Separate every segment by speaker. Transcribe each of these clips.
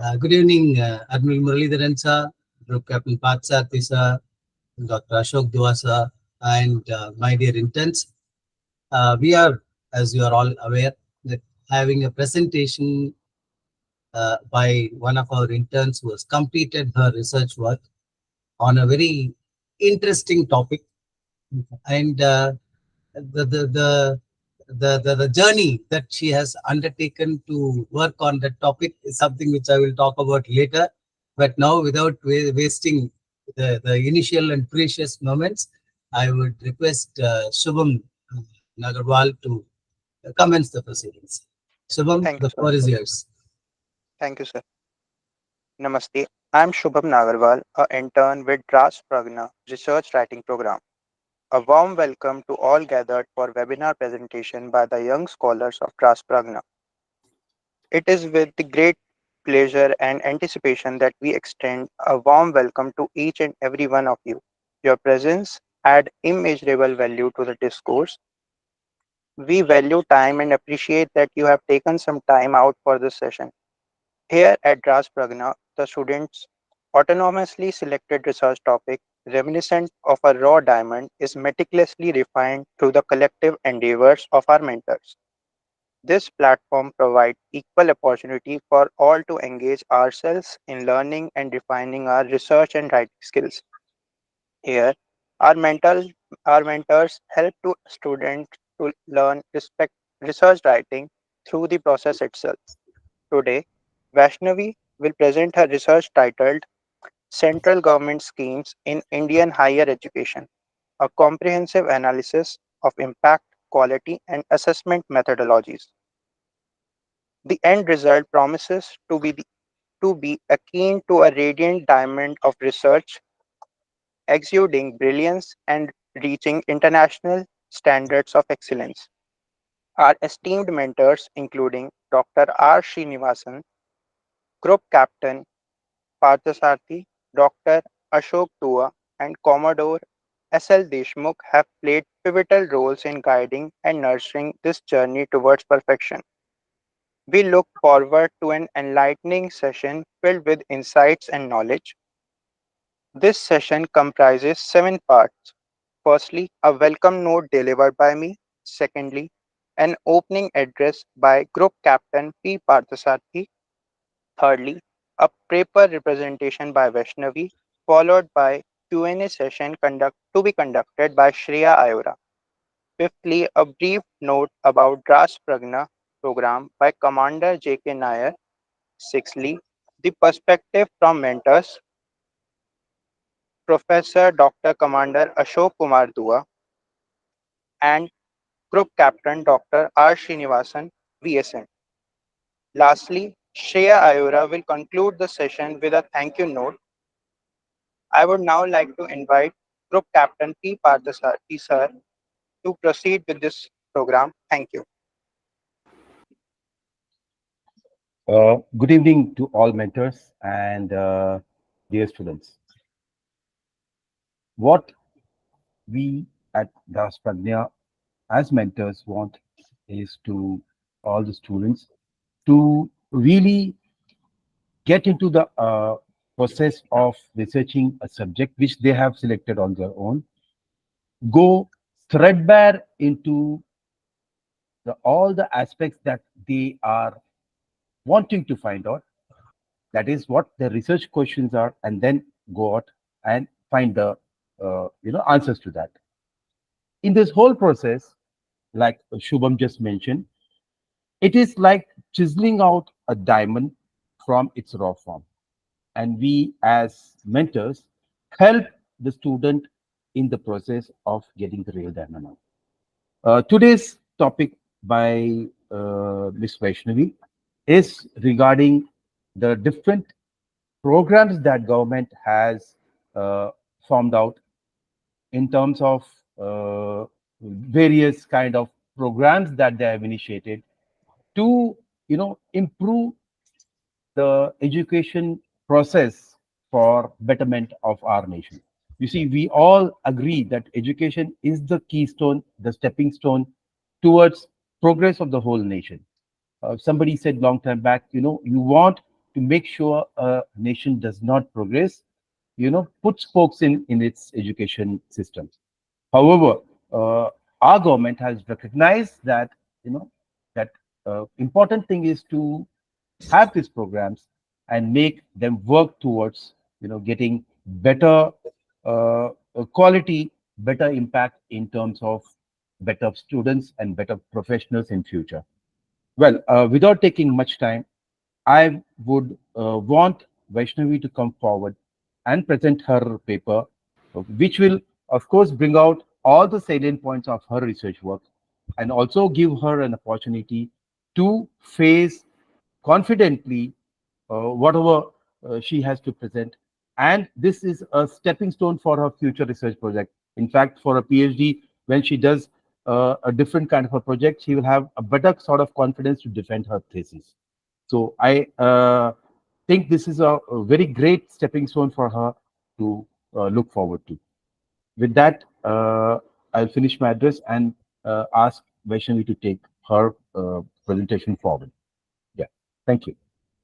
Speaker 1: Good evening, Admiral Muralidharan sir, Group Captain Patsarthi sir, Dr. Ashok Dua sir, and my dear interns. We are, as you are all aware, that having a presentation by one of our interns who has completed her research work on a very interesting topic, and the, the the the journey that she has undertaken to work on that topic is something which I will talk about later. But now, without wasting the initial and precious moments, I would request Shubham Nagarwal to commence the proceedings. Shubham,
Speaker 2: Thank you,
Speaker 1: the
Speaker 2: sir.
Speaker 1: floor is yours.
Speaker 2: Thank you, sir. Namaste. I'm Shubham Nagarwal, a intern with DRAS Praghna Research Writing Program. A warm welcome to all gathered for webinar presentation by the young scholars of DRAS Praghna. It is with the great pleasure and anticipation that we extend a warm welcome to each and every one of you. Your presence add immeasurable value to the discourse. We value time and appreciate that you have taken some time out for this session. Here at DRAS Pragna, the students' autonomously selected research topic, reminiscent of a raw diamond, is meticulously refined through the collective endeavors of our mentors. This platform provides equal opportunity for all to engage ourselves in learning and refining our research and writing skills. Here, our our mentors help to students to learn respect research writing through the process itself. Today, Vaishnavi will present her research titled Central Government Schemes in Indian Higher Education, a comprehensive analysis of impact, quality, and assessment methodologies. The end result promises to be akin to a radiant diamond of research, exuding brilliance and reaching international standards of excellence. Our esteemed mentors, including Dr. R. Srinivasan, Group Captain Parthasarthi, Doctor Ashok Dua, and Commodore S.L. Deshmukh have played pivotal roles in guiding and nurturing this journey towards perfection. We look forward to an enlightening session filled with insights and knowledge. This session comprises 7 parts. Firstly, a welcome note delivered by me. Secondly, an opening address by Group Captain P. Parthasarthi. Thirdly, a paper representation by Vaishnavi, followed by Q&A session to be conducted by Shreya Ayora. Fifthly, a brief note about DRAS Pragna program by Commander J.K. Nair. Sixthly, the perspective from mentors, Professor Dr. Commander Ashok Kumar Dua and Group Captain Dr. R. Srinivasan, VSN. Lastly, Shreya Ayora will conclude the session with a thank you note. I would now like to invite Group Captain P. Parthasarthi sir to proceed with this program. Thank you.
Speaker 3: Good evening to all mentors and dear students. What we at Das Pragnya as mentors want is to all the students to really get into the process of researching a subject which they have selected on their own, go threadbare into all the aspects that they are wanting to find out. That is what the research questions are, and then go out and find the answers to that. In this whole process, like Shubham just mentioned, it is like chiseling out a diamond from its raw form, and we as mentors help the student in the process of getting the real diamond out. Today's topic by Ms. Vaishnavi is regarding the different programs that government has formed out in terms of various kind of programs that they have initiated to improve the education process for betterment of our nation. You see, we all agree that education is the keystone, the stepping stone towards progress of the whole nation. Somebody said long time back, you want to make sure a nation does not progress, put spokes in its education system. However, our government has recognized that, that important thing is to have these programs and make them work towards, getting better quality, better impact in terms of better students and better professionals in future. Well, without taking much time, I would want Vaishnavi to come forward and present her paper, which will, of course, bring out all the salient points of her research work and also give her an opportunity to face confidently whatever she has to present. And this is a stepping stone for her future research project. In fact, for a PhD, when she does a different kind of a project, she will have a better sort of confidence to defend her thesis. So I think this is a very great stepping stone for her to look forward to. With that, I'll finish my address and ask Vaishnavi to take her presentation forward. Yeah, thank you.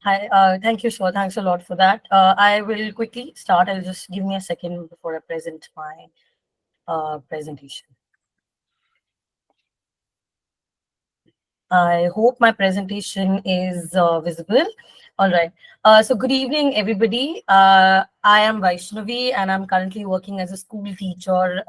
Speaker 4: Hi, thank you, so thanks a lot for that. I will quickly start. I'll just give me a second before I present my presentation. I hope my presentation is visible. All right. So good evening, everybody. I am Vaishnavi, and I'm currently working as a school teacher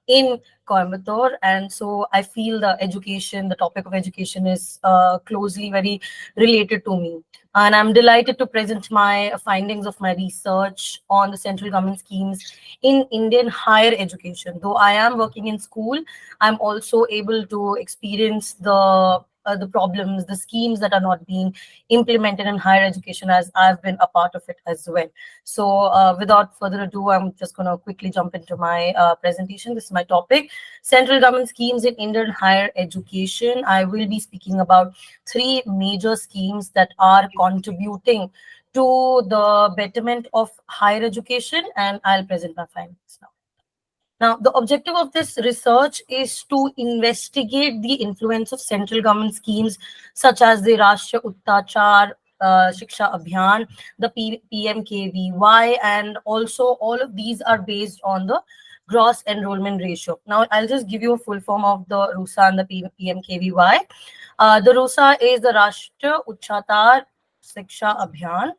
Speaker 4: in Coimbatore. And so I feel the topic of education is closely very related to me. And I'm delighted to present my findings of my research on the central government schemes in Indian higher education. Though I am working in school, I'm also able to experience the problems, the schemes that are not being implemented in higher education, as I've been a part of it as well. So without further ado, I'm just going to quickly jump into my presentation. This is my topic: central government schemes in Indian higher education. I will be speaking about three major schemes that are contributing to the betterment of higher education, and I'll present my findings now. Now, the objective of this research is to investigate the influence of central government schemes such as the Rashtriya Uchchatar Shiksha Abhiyan, the PMKVY, and also all of these are based on the gross enrollment ratio. Now, I'll just give you a full form of the RUSA and the PMKVY. The RUSA is the Rashtriya Uchchatar Shiksha Abhiyan,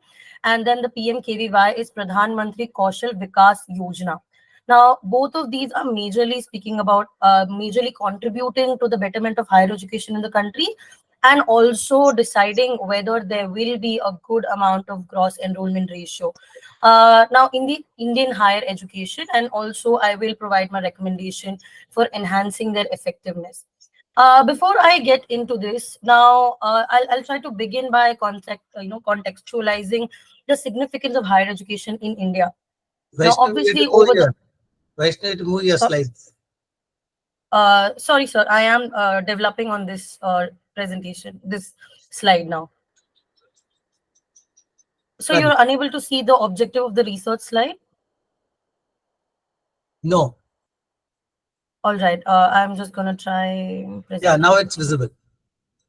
Speaker 4: and then the PMKVY is Pradhan, Mantri, Kaushal, Vikas, Yojana. Now, both of these are majorly speaking about majorly contributing to the betterment of higher education in the country, and also deciding whether there will be a good amount of gross enrollment ratio. Now, in the Indian higher education, and also I will provide my recommendation for enhancing their effectiveness. Before I get into this, now I'll try to begin by contextualizing the significance of higher education in India. Now, obviously, over the
Speaker 1: Vaishnavi, to move your slides.
Speaker 4: sorry, sir, I am developing on this presentation, this slide now. So you're unable to see the objective of the research slide?
Speaker 1: No.
Speaker 4: All right. I'm just going to try.
Speaker 1: Yeah, now it's visible.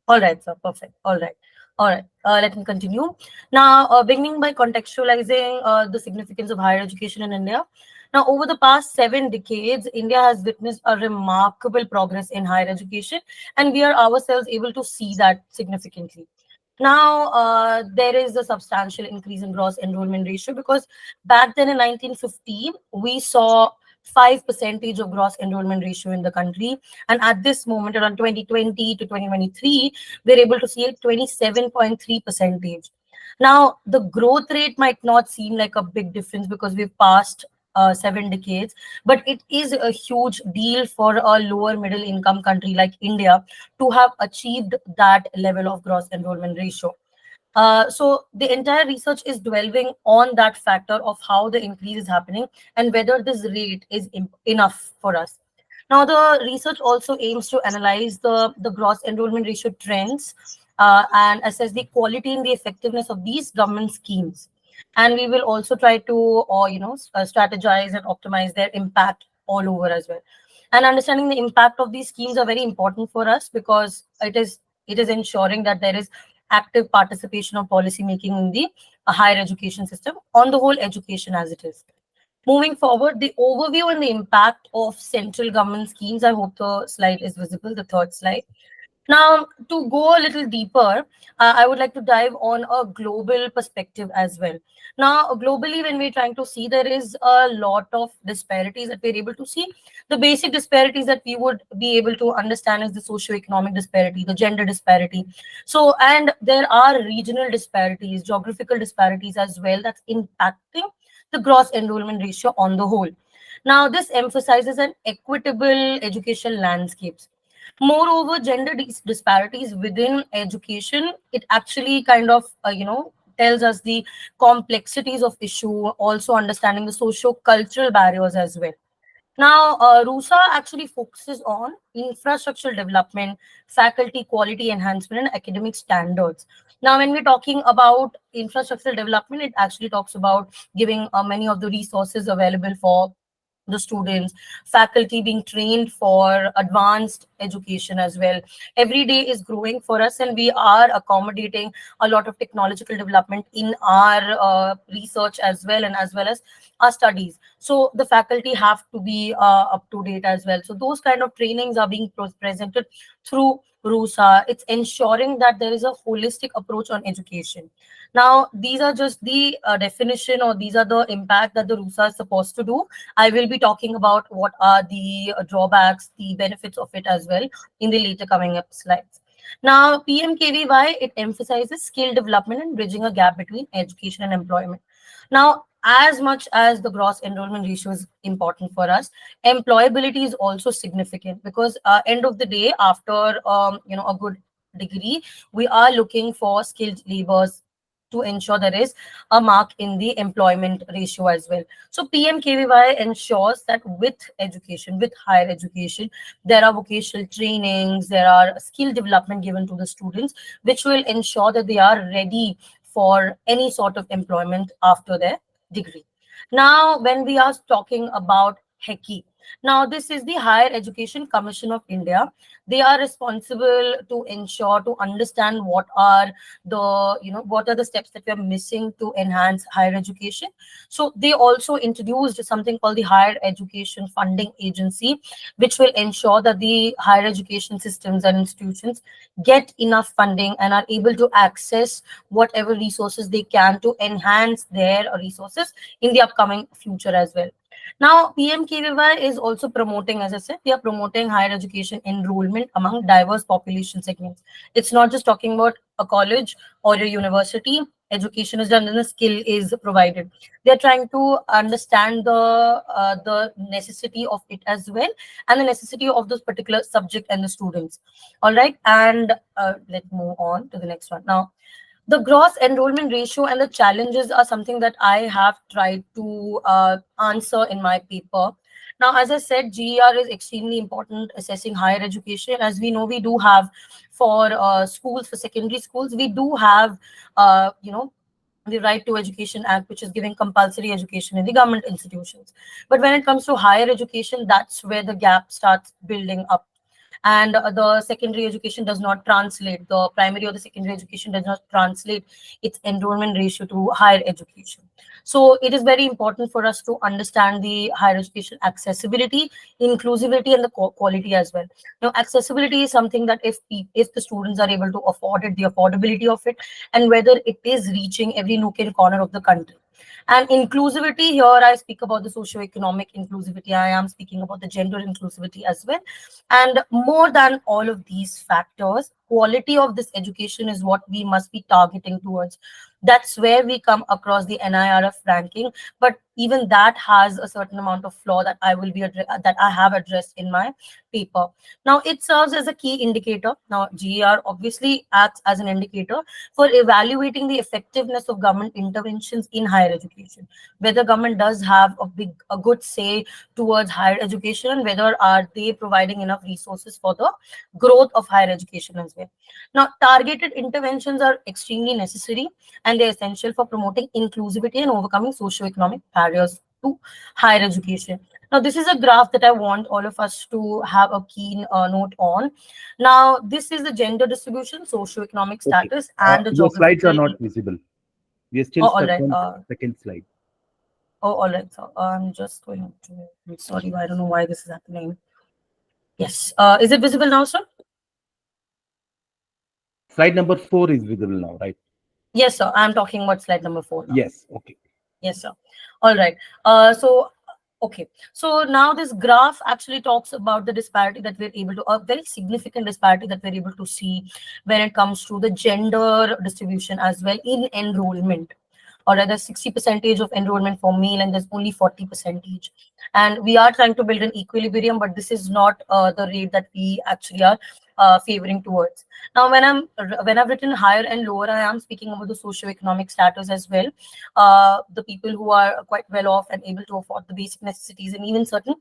Speaker 4: All right, sir. Perfect. All right. All right. Let me continue. Now, beginning by contextualizing the significance of higher education in India. Now, over the past 7 decades, India has witnessed a remarkable progress in higher education, and we are ourselves able to see that significantly. Now, there is a substantial increase in gross enrollment ratio, because back then in 1915, we saw 5% of gross enrollment ratio in the country. And at this moment, around 2020 to 2023, we're able to see a 27.3%. Now, the growth rate might not seem like a big difference because we've passed 7 decades, but it is a huge deal for a lower middle income country like India to have achieved that level of gross enrollment ratio. So the entire research is dwelling on that factor of how the increase is happening and whether this rate is enough for us. Now, the research also aims to analyze the gross enrollment ratio trends and assess the quality and the effectiveness of these government schemes. And we will also try to, strategize and optimize their impact all over as well. And understanding the impact of these schemes are very important for us, because it is ensuring that there is active participation of policy making in the higher education system, on the whole education as it is. Moving forward, the overview and the impact of central government schemes. I hope the slide is visible, the third slide. Now, to go a little deeper, I would like to dive on a global perspective as well. Now, globally, when we're trying to see, there is a lot of disparities that we're able to see. The basic disparities that we would be able to understand is the socio-economic disparity, the gender disparity. So, and there are regional disparities, geographical disparities as well, that's impacting the gross enrollment ratio on the whole. Now, this emphasizes an equitable education landscapes. Moreover, gender disparities within education, it actually kind of, tells us the complexities of issue, also understanding the socio-cultural barriers as well. Now, RUSA actually focuses on infrastructural development, faculty quality enhancement, and academic standards. Now, when we're talking about infrastructural development, it actually talks about giving many of the resources available for the students, faculty being trained for advanced education as well. Every day is growing for us, and we are accommodating a lot of technological development in our research as well, and as well as our studies. So the faculty have to be up to date as well. So those kind of trainings are being presented through RUSA. It's ensuring that there is a holistic approach on education. Now, these are just the definition, or these are the impact that the RUSA is supposed to do. I will be talking about what are the drawbacks, the benefits of it as well in the later coming up slides. Now, PMKVY, it emphasizes skill development and bridging a gap between education and employment. Now, as much as the gross enrollment ratio is important for us, employability is also significant, because end of the day, after a good degree, we are looking for skilled laborers to ensure there is a mark in the employment ratio as well. So PMKVY ensures that with education, with higher education, there are vocational trainings, there are skill development given to the students, which will ensure that they are ready for any sort of employment after their degree. Now, when we are talking about HECI, now this is the Higher Education Commission of India. They are responsible to ensure, to understand what are the steps that we are missing to enhance higher education. So they also introduced something called the Higher Education Funding Agency, which will ensure that the higher education systems and institutions get enough funding and are able to access whatever resources they can to enhance their resources in the upcoming future as well. Now, PMKVY is also promoting, as I said, they are promoting higher education enrollment among diverse population segments. It's not just talking about a college or a university. Education is done and the skill is provided. They're trying to understand the necessity of it as well, and the necessity of this particular subject and the students. All right, and let's move on to the next one. Now, the gross enrollment ratio and the challenges are something that I have tried to answer in my paper. Now, as I said, GER is extremely important assessing higher education. As we know, we do have for schools, for secondary schools, we do have, the Right to Education Act, which is giving compulsory education in the government institutions. But when it comes to higher education, that's where the gap starts building up. And the secondary education does not translate, the primary or the secondary education does not translate its enrollment ratio to higher education. So it is very important for us to understand the higher education accessibility, inclusivity, and the quality as well. Now, accessibility is something that if the students are able to afford it, the affordability of it, and whether it is reaching every nook and corner of the country. And inclusivity, here I speak about the socio-economic inclusivity, I am speaking about the gender inclusivity as well. And more than all of these factors, quality of this education is what we must be targeting towards. That's where we come across the NIRF ranking, but even that has a certain amount of flaw that that I have addressed in my paper. Now, it serves as a key indicator. Now, GER obviously acts as an indicator for evaluating the effectiveness of government interventions in higher education, whether government does have a good say towards higher education, and whether are they providing enough resources for the growth of higher education as well. Now, targeted interventions are extremely necessary, and they're essential for promoting inclusivity and overcoming socio-economic barriers to higher education. Now, this is a graph that I want all of us to have a keen note on. Now, this is the gender distribution, socioeconomic
Speaker 3: Okay.
Speaker 4: status, and the
Speaker 3: Your slides are
Speaker 4: geographical.
Speaker 3: not visible. We are
Speaker 4: Oh,
Speaker 3: still
Speaker 4: all
Speaker 3: stuck
Speaker 4: right.
Speaker 3: on second slide.
Speaker 4: Oh, all right. So I'm just going to. I'm sorry, I don't know why this is happening. Yes. Is it visible now, sir?
Speaker 3: Slide number 4 is visible now, right?
Speaker 4: Yes, sir. I'm talking about slide number 4 now.
Speaker 3: Yes. Okay.
Speaker 4: Yes, sir. All right. Okay. So now this graph actually talks about the disparity that we're able to, a very significant disparity that we're able to see when it comes to the gender distribution as well in enrollment. Or rather 60 percentage of enrollment for male and there's only 40 percentage. And we are trying to build an equilibrium, but this is not the rate that we actually are favoring towards. Now, when I've written higher and lower, I am speaking about the socioeconomic status as well. The people who are quite well off and able to afford the basic necessities, and even certain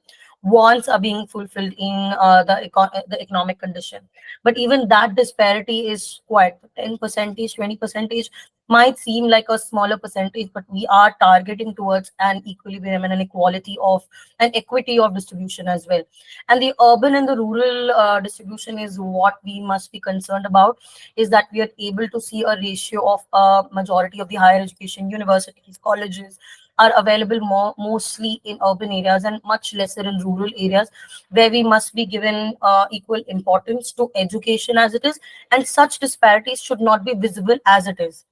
Speaker 4: wants are being fulfilled in the economic condition. But even that disparity is quite 10 percentage, 20 percentage might seem like a smaller percentage, but we are targeting towards an equilibrium and an equality of an equity of distribution as well. And the urban and the rural distribution is what we must be concerned about, is that we are able to see a ratio of a majority of the higher education universities, colleges are available mostly in urban areas and much lesser in rural areas, where we must be given equal importance to education as it is, and such disparities should not be visible as it is.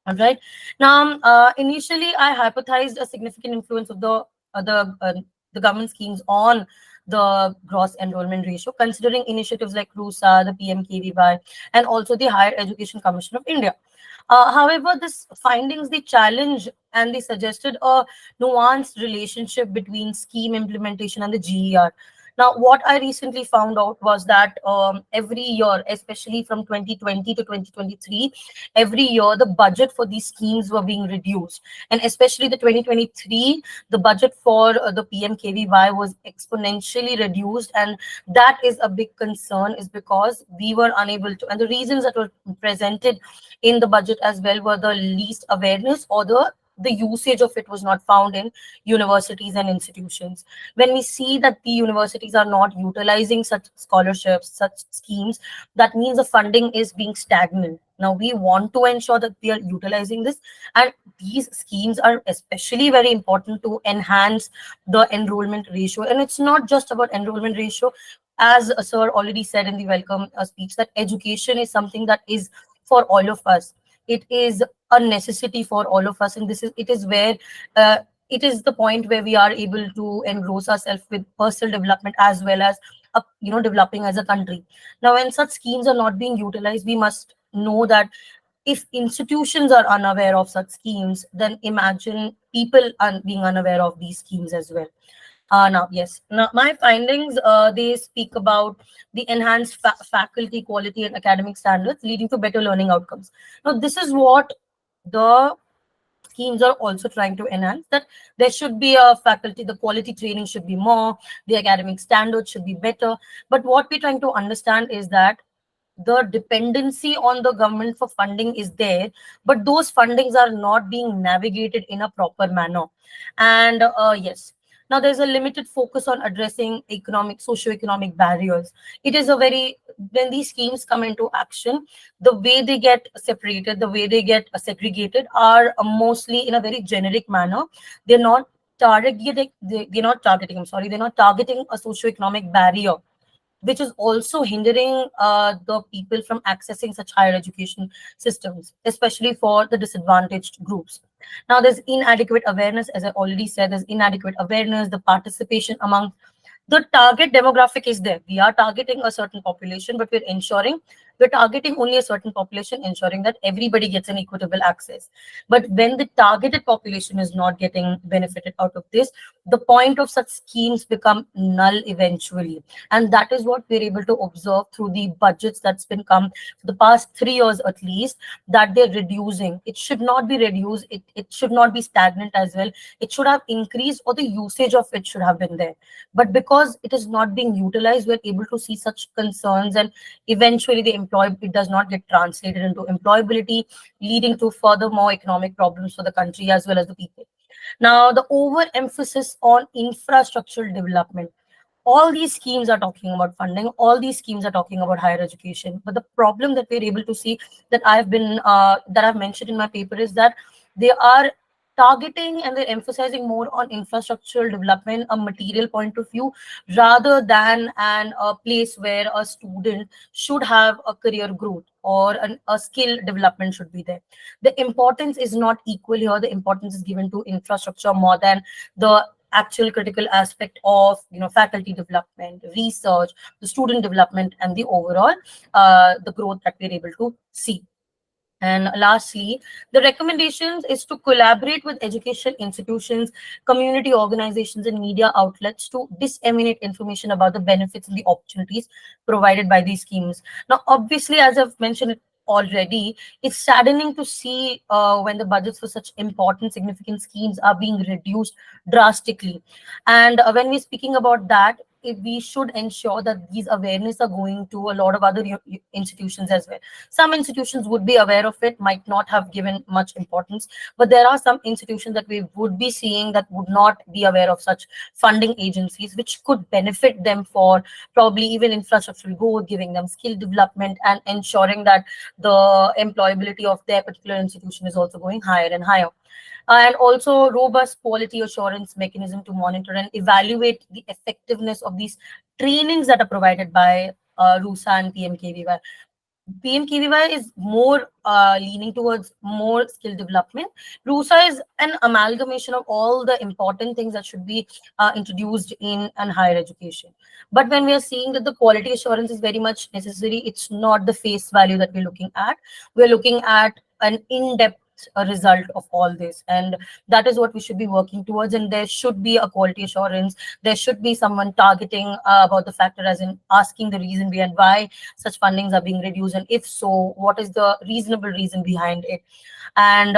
Speaker 4: All right. Now, initially, I hypothesized a significant influence of the government schemes on the gross enrollment ratio, considering initiatives like RUSA, the PMKVY, and also the Higher Education Commission of India. However, this findings they challenge and they suggested a nuanced relationship between scheme implementation and the GER. Now, what I recently found out was that every year, especially from 2020 to 2023, every year the budget for these schemes were being reduced, and especially the 2023, the budget for the PMKVY was exponentially reduced, and that is a big concern, is because we were unable to, and the reasons that were presented in the budget as well were the least awareness, or the usage of it was not found in universities and institutions. When we see that the universities are not utilizing such scholarships, such schemes, that means the funding is being stagnant. Now, we want to ensure that we are utilizing this, and these schemes are especially very important to enhance the enrollment ratio. And it's not just about enrollment ratio, as sir already said in the welcome speech, that education is something that is for all of us. It is a necessity for all of us, and it is where it is the point where we are able to engross ourselves with personal development as well as developing as a country. Now, when such schemes are not being utilized, we must know that if institutions are unaware of such schemes, then imagine people being unaware of these schemes as well. Now, yes. Now, my findings, they speak about the enhanced faculty quality and academic standards leading to better learning outcomes. Now, this is what the schemes are also trying to enhance, that there should be a faculty, the quality training should be more, the academic standards should be better. But what we're trying to understand is that the dependency on the government for funding is there, but those fundings are not being navigated in a proper manner. And yes, now there's a limited focus on addressing socioeconomic barriers. It is a very, when these schemes come into action, the way they get separated, the way they get segregated are mostly in a very generic manner. They're not they're not targeting a socioeconomic barrier, which is also hindering the people from accessing such higher education systems, especially for the disadvantaged groups. Now, there's inadequate awareness, as I already said, there's inadequate awareness, the participation among the target demographic is there. We are targeting a certain population, but we're targeting only a certain population, ensuring that everybody gets an equitable access. But when the targeted population is not getting benefited out of this, the point of such schemes become null eventually. And that is what we're able to observe through the budgets that's been come for the past 3 years at least, that they're reducing. It should not be reduced. It should not be stagnant as well. It should have increased, or the usage of it should have been there. But because it is not being utilized, we're able to see such concerns, and eventually it does not get translated into employability, leading to further more economic problems for the country as well as the people. Now, the overemphasis on infrastructural development. All these schemes are talking about funding, all these schemes are talking about higher education, but the problem that we're able to see, that I've mentioned in my paper, is that they are targeting and they're emphasizing more on infrastructural development, a material point of view, rather than a place where a student should have a career growth or a skill development should be there. The importance is not equal here. The importance is given to infrastructure more than the actual critical aspect of faculty development, research, the student development, and the overall the growth that we're able to see. And lastly, the recommendations is to collaborate with educational institutions, community organizations, and media outlets to disseminate information about the benefits and the opportunities provided by these schemes. Now, obviously, as I've mentioned it already, it's saddening to see when the budgets for such important, significant schemes are being reduced drastically. And when we're speaking about that, we should ensure that these awareness are going to a lot of other institutions as well. Some institutions would be aware of it, might not have given much importance, but there are some institutions that we would be seeing that would not be aware of such funding agencies, which could benefit them for probably even infrastructural growth, giving them skill development, and ensuring that the employability of their particular institution is also going higher and higher. And also robust quality assurance mechanism to monitor and evaluate the effectiveness of these trainings that are provided by RUSA and PMKVY. PMKVY is more leaning towards more skill development. RUSA is an amalgamation of all the important things that should be introduced in an higher education. But when we are seeing that the quality assurance is very much necessary, it's not the face value that we're looking at. We're looking at an in-depth result of all this, and that is what we should be working towards. And there should be a quality assurance, there should be someone targeting about the factor, as in asking the reason behind why such fundings are being reduced, and if so, what is the reasonable reason behind it. And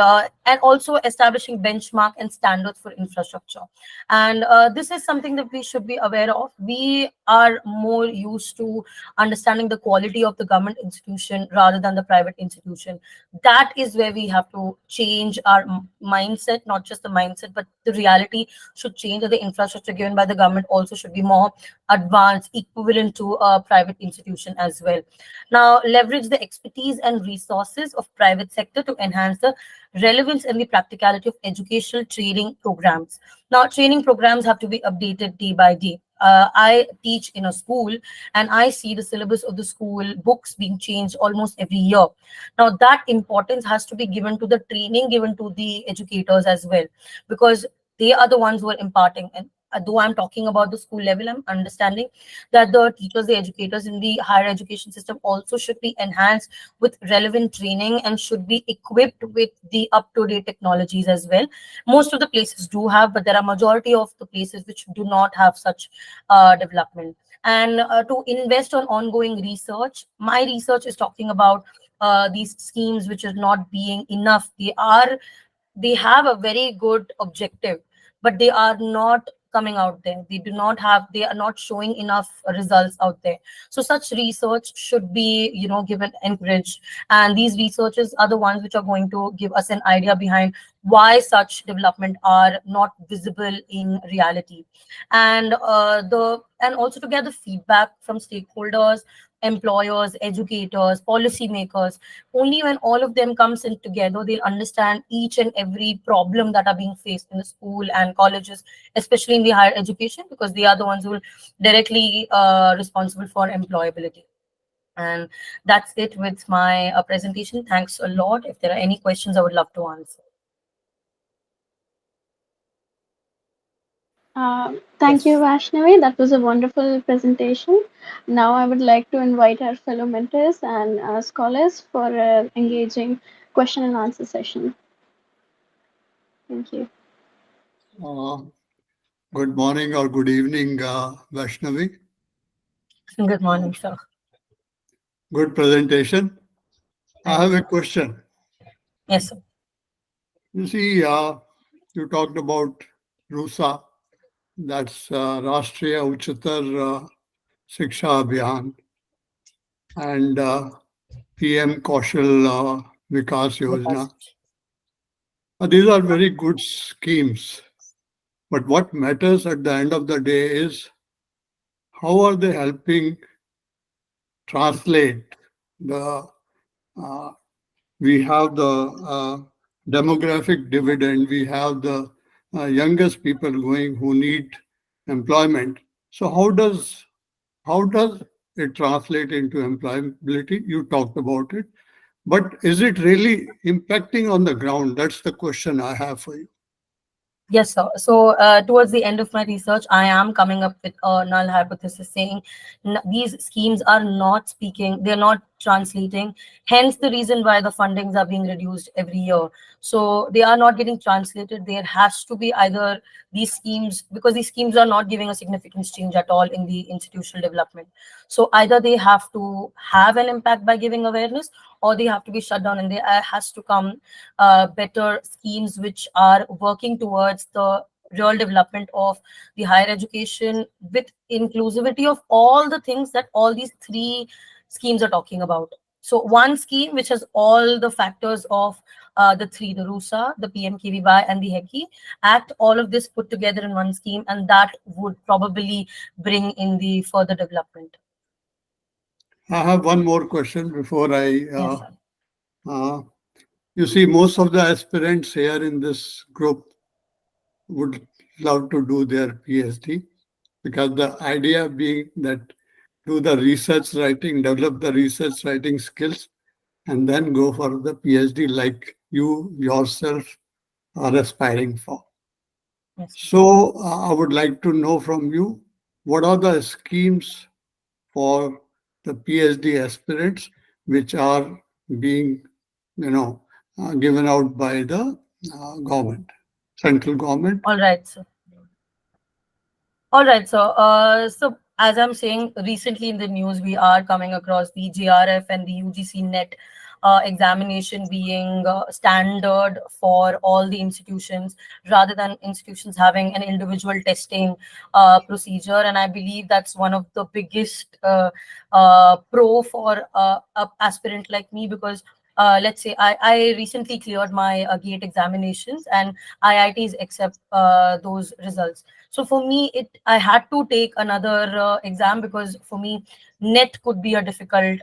Speaker 4: also establishing benchmark and standards for infrastructure. And this is something that we should be aware of. We are more used to understanding the quality of the government institution rather than the private institution. That is where we have to change our mindset, not just the mindset, but the reality should change, that the infrastructure given by the government also should be more advanced, equivalent to a private institution as well. Now, leverage the expertise and resources of private sector to enhance the relevance and the practicality of educational training programs. Now, training programs have to be updated day by day. I teach in a school, and I see the syllabus of the school books being changed almost every year. Now, that importance has to be given to the training given to the educators as well, because they are the ones who are imparting. And though I'm talking about the school level, I'm understanding that the teachers, the educators in the higher education system also should be enhanced with relevant training and should be equipped with the up-to-date technologies as well. Most of the places do have, but there are majority of the places which do not have such development. And to invest on ongoing research, my research is talking about these schemes which are not being enough. They have a very good objective, but they are not coming out there. They are not showing enough results out there. So such research should be given, encouraged, and these researchers are the ones which are going to give us an idea behind why such development are not visible in reality. And also to get the feedback from stakeholders, employers, educators, policymakers. Only when all of them comes in together, they'll understand each and every problem that are being faced in the school and colleges, especially in the higher education, because they are the ones who will directly responsible for employability. And that's it with my presentation. Thanks a lot. If there are any questions, I would love to answer.
Speaker 5: Thank you,
Speaker 4: Yes.
Speaker 5: Vaishnavi. That was a wonderful presentation. Now, I would like to invite our fellow mentors and scholars for engaging question and answer session. Thank you.
Speaker 6: Good morning or good evening, Vaishnavi.
Speaker 4: Good morning, sir.
Speaker 6: Good presentation. I have
Speaker 4: Thank
Speaker 6: a
Speaker 4: you.
Speaker 6: question.
Speaker 4: Yes, sir.
Speaker 6: You see, you talked about RUSA, that's Rashtriya Uchchatar Shiksha Abhiyan, and PM Kaushal Vikas
Speaker 4: Vikas.
Speaker 6: Yojana. These are very good schemes, but what matters at the end of the day is how are they helping translate the uh, we have the demographic dividend, we have the youngest people going who need employment. So how does it translate into employability? You talked about it, but is it really impacting on the ground? That's the question I have for you.
Speaker 4: Yes, sir. So, towards the end of my research, I am coming up with a null hypothesis saying these schemes are not speaking, they're not translating. Hence, the reason why the fundings are being reduced every year. So, they are not getting translated. There has to be either these schemes, because these schemes are not giving a significant change at all in the institutional development. So, either they have to have an impact by giving awareness, or they have to be shut down, and there has to come better schemes which are working towards the real development of the higher education with inclusivity of all the things that all these three schemes are talking about. So one scheme which has all the factors of the three, the RUSA, the PMKVY, and the HECI Act, all of this put together in one scheme, and that would probably bring in the further development.
Speaker 6: I have one more question before I.
Speaker 4: Yes, sir.
Speaker 6: Uh, you see, most of the aspirants here in this group would love to do their PhD because the idea being that do the research writing, develop the research writing skills, and then go for the PhD like you yourself are aspiring for.
Speaker 4: Yes, sir.
Speaker 6: So I would like to know from you what are the schemes for the PhD aspirants which are being, given out by the government, central government.
Speaker 4: All right, sir. All right, so as I'm saying, recently in the news, we are coming across the JRF and the UGC NET examination being standard for all the institutions, rather than institutions having an individual testing procedure. And I believe that's one of the biggest pro for a aspirant like me, because let's say I recently cleared my GATE examinations, and IITs accept those results. So for me, I had to take another exam, because for me, NET could be a difficult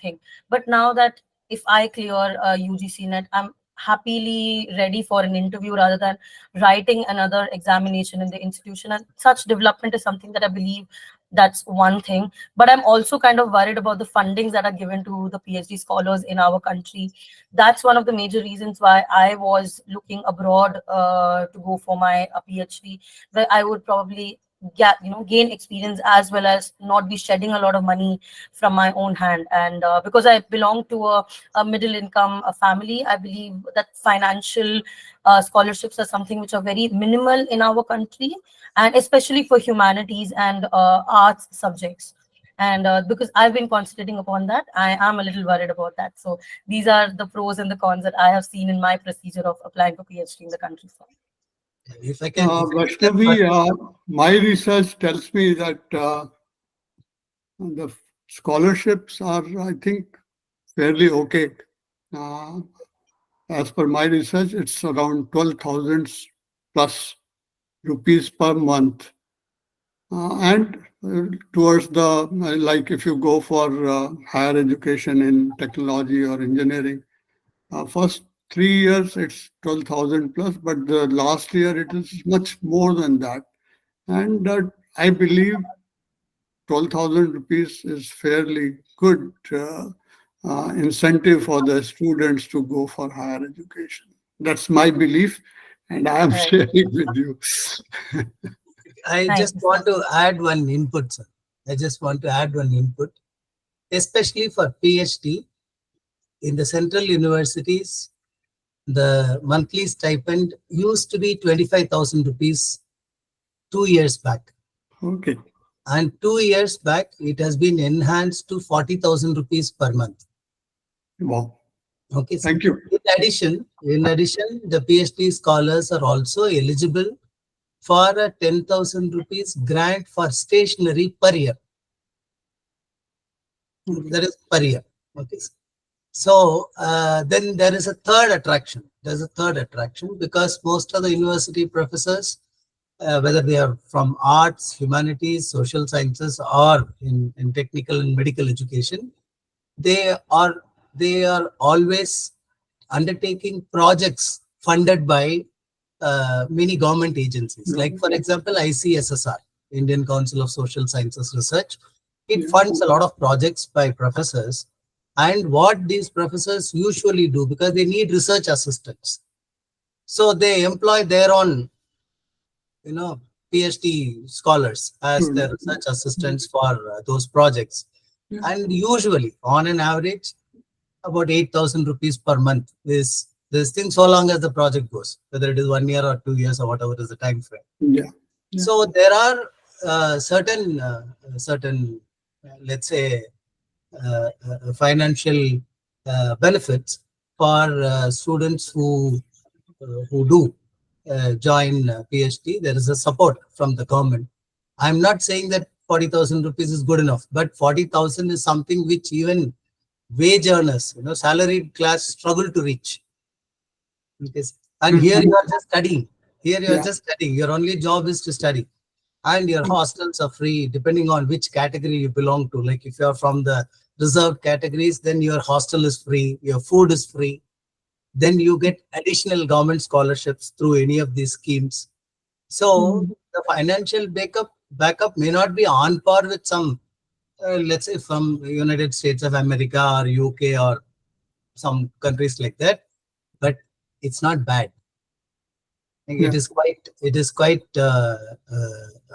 Speaker 4: thing. But now that if I clear UGC NET, I'm happily ready for an interview rather than writing another examination in the institution. And such development is something that I believe that's one thing. But I'm also kind of worried about the fundings that are given to the PhD scholars in our country. That's one of the major reasons why I was looking abroad to go for my PhD, where I would probably gain experience, as well as not be shedding a lot of money from my own hand. And because I belong to a middle income family, I believe that financial scholarships are something which are very minimal in our country, and especially for humanities and arts subjects. And because I've been concentrating upon that, I am a little worried about that. So these are the pros and the cons that I have seen in my procedure of applying for PhD in the country.
Speaker 1: If I can,
Speaker 6: Vaishnavi, my research tells me that the scholarships are, I think, fairly okay. As per my research, it's around 12,000 plus rupees per month. And towards the, like if you go for higher education in technology or engineering, first 3 years it's 12,000 plus, but the last year it is much more than that. And I believe 12,000 rupees is fairly good incentive for the students to go for higher education. That's my belief, and I am
Speaker 4: Right.
Speaker 6: sharing with you.
Speaker 1: I
Speaker 4: Thank
Speaker 1: just
Speaker 4: you,
Speaker 1: want
Speaker 4: sir.
Speaker 1: to add one input, sir. I just want to add one input, especially for PhD in the central universities. The monthly stipend used to be 25,000 rupees 2 years back.
Speaker 6: Okay.
Speaker 1: And 2 years back, it has been enhanced to 40,000 rupees per month.
Speaker 6: Wow.
Speaker 1: Okay. So
Speaker 6: Thank you.
Speaker 1: in addition, the PhD scholars are also eligible for a 10,000 rupees grant for stationery per year. That is per year. Okay. So then there is a third attraction. there's a third attraction because most of the university professors, whether they are from arts, humanities, social sciences, or in technical and medical education, they are they are always undertaking projects funded by many government agencies. Like for example, ICSSR, Indian Council of Social Sciences Research, it funds a lot of projects by professors. And what these professors usually do, because they need research assistants, so they employ their own, you know, PhD scholars as their research assistants for those projects. And usually, on an average, about 8,000 rupees per month is this thing, so long as the project goes, whether it is 1 year or 2 years or whatever is the time frame.
Speaker 6: Yeah.
Speaker 1: So there are certain, let's say, financial benefits for students who do join PhD. There is a support from the government. I'm not saying that 40,000 rupees is good enough, but 40,000 is something which even wage earners, salaried class struggle to reach. Because, and here you are just studying. Here you are just studying. Your only job is to study. And your hostels are free depending on which category you belong to. Like if you're from the reserved categories, then your hostel is free, your food is free. Then you get additional government scholarships through any of these schemes. So the financial backup may not be on par with some, let's say, from United States of America or UK or some countries like that, but it's not bad. It is quite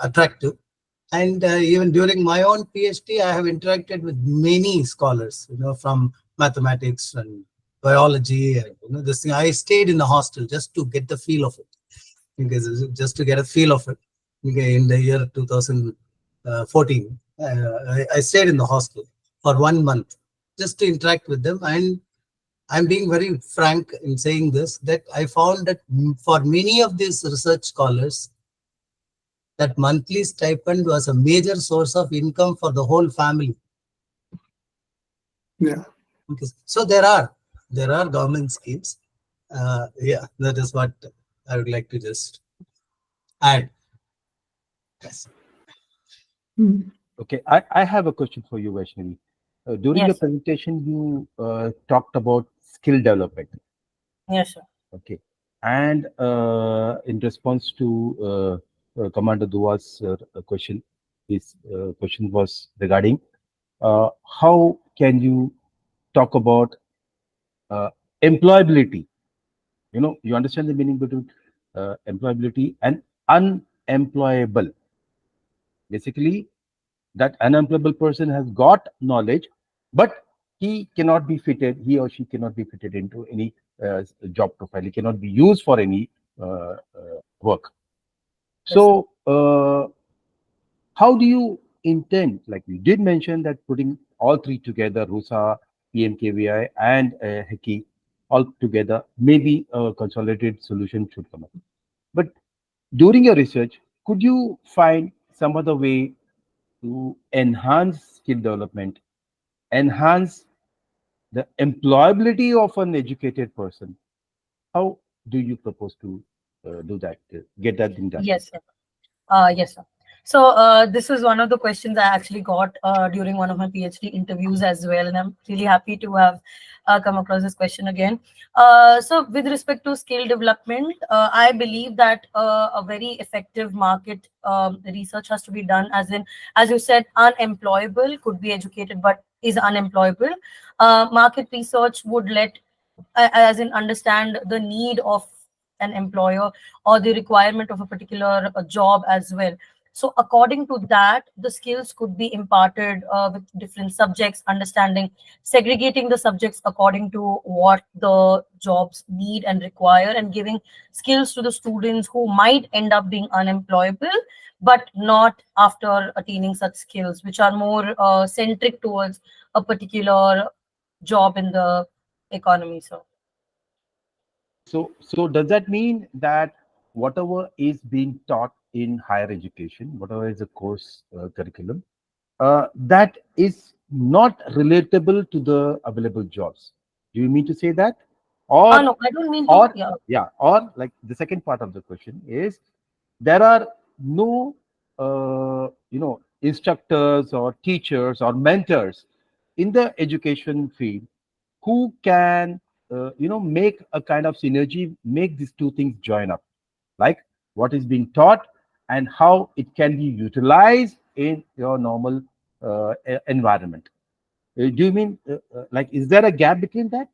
Speaker 1: attractive. And even during my own PhD, I have interacted with many scholars, from mathematics and biology, and this thing. I stayed in the hostel just to get the feel of it, because just to get a feel of it. Okay, in the year 2014, I stayed in the hostel for 1 month just to interact with them. And I'm being very frank in saying this, that I found that for many of these research scholars, that monthly stipend was a major source of income for the whole family.
Speaker 6: Yeah.
Speaker 1: Okay. So there are government schemes. Yeah, that is what I would like to just add. Yes.
Speaker 3: Okay, I have a question for you, Vaishnavi. During your
Speaker 4: Yes, sir.
Speaker 3: presentation, you talked about skill development.
Speaker 4: Yes, sir.
Speaker 3: Okay, and in response to Commander Dua's question, his question was regarding how can you talk about uh, employability? You understand the meaning between employability and unemployable. Basically, that unemployable person has got knowledge, but he or she cannot be fitted into any job profile. He cannot be used for any work.
Speaker 4: Yes, sir.
Speaker 3: So, how do you intend, like you did mention, that putting all three together, RUSA, PMKVY, and HECI, all together, maybe a consolidated solution should come up. But during your research, could you find some other way to enhance skill development, enhance the employability of an educated person? How do you propose to do that, get that thing done?
Speaker 4: Yes, sir. Yes, sir. So this is one of the questions I actually got during one of my PhD interviews as well, and I'm really happy to have come across this question again. So with respect to skill development, I believe that a very effective market research has to be done, as in, as you said, unemployable could be educated but is unemployable. Market research would let, as in, understand the need of an employer or the requirement of a particular job as well. So according to that, the skills could be imparted with different subjects, understanding, segregating the subjects according to what the jobs need and require, and giving skills to the students who might end up being unemployable, but not after attaining such skills, which are more centric towards a particular job in the economy. So
Speaker 3: So does that mean that whatever is being taught in higher education, whatever is the course curriculum, that is not relatable to the available jobs? Do you mean to say that? Or
Speaker 4: No, I don't mean to.
Speaker 3: or
Speaker 4: Yeah.
Speaker 3: yeah, or like the second part of the question is, there are no instructors or teachers or mentors in the education field who can make a kind of synergy, make these two things join up, like what is being taught and how it can be utilized in your normal environment. Do you mean like, is there a gap between that?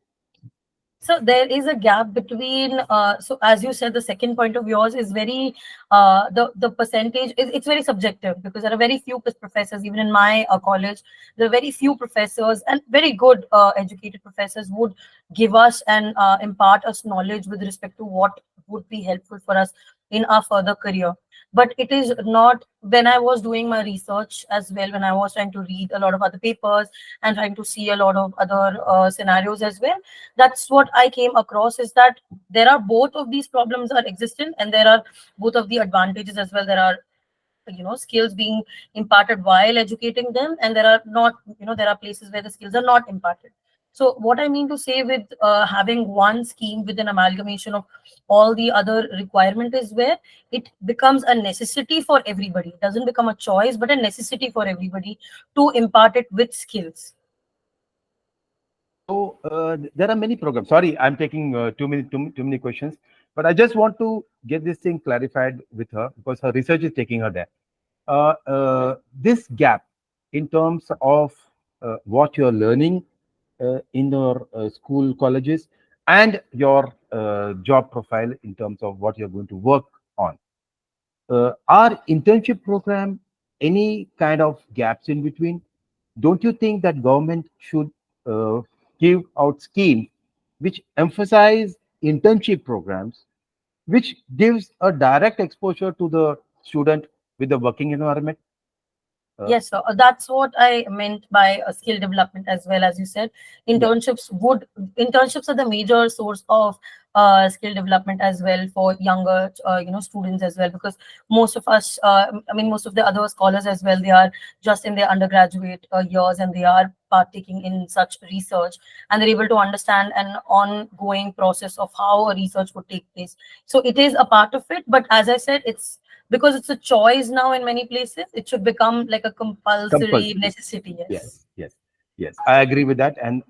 Speaker 4: So there is a gap between. So as you said, the second point of yours is very. The percentage is, it's very subjective, because there are very few professors. Even in my college, there are very few professors, and very good educated professors would give us and impart us knowledge with respect to what would be helpful for us in our further career. But it is not, when I was doing my research as well, when I was trying to read a lot of other papers and trying to see a lot of other scenarios as well, that's what I came across, is that there are both of these problems are existent, and there are both of the advantages as well. There are, skills being imparted while educating them, and there are not, there are places where the skills are not imparted. So what I mean to say with having one scheme with an amalgamation of all the other requirement is where it becomes a necessity for everybody. It doesn't become a choice, but a necessity for everybody to impart it with skills.
Speaker 3: So there are many programs. Sorry, I'm taking too many questions, but I just want to get this thing clarified with her, because her research is taking her there. This gap in terms of what you're learning in your school, colleges, and your job profile in terms of what you're going to work on. Are internship program any kind of gaps in between? Don't you think that government should uh, give out schemes which emphasize internship programs, which gives a direct exposure to the student with the working environment?
Speaker 4: Yes, sir. That's what I meant by skill development as well. As you said,
Speaker 3: Yeah.
Speaker 4: Internships are the major source of skill development as well for younger students as well, because most of us, most of the other scholars as well, they are just in their undergraduate years, and they are partaking in such research, and they're able to understand an ongoing process of how a research would take place. So it is a part of it, but as I said, it's because it's a choice now in many places, it should become like a compulsory
Speaker 3: Compulsory.
Speaker 4: necessity.
Speaker 3: Yes,
Speaker 4: Yes.
Speaker 3: yes, yes. I agree with that, and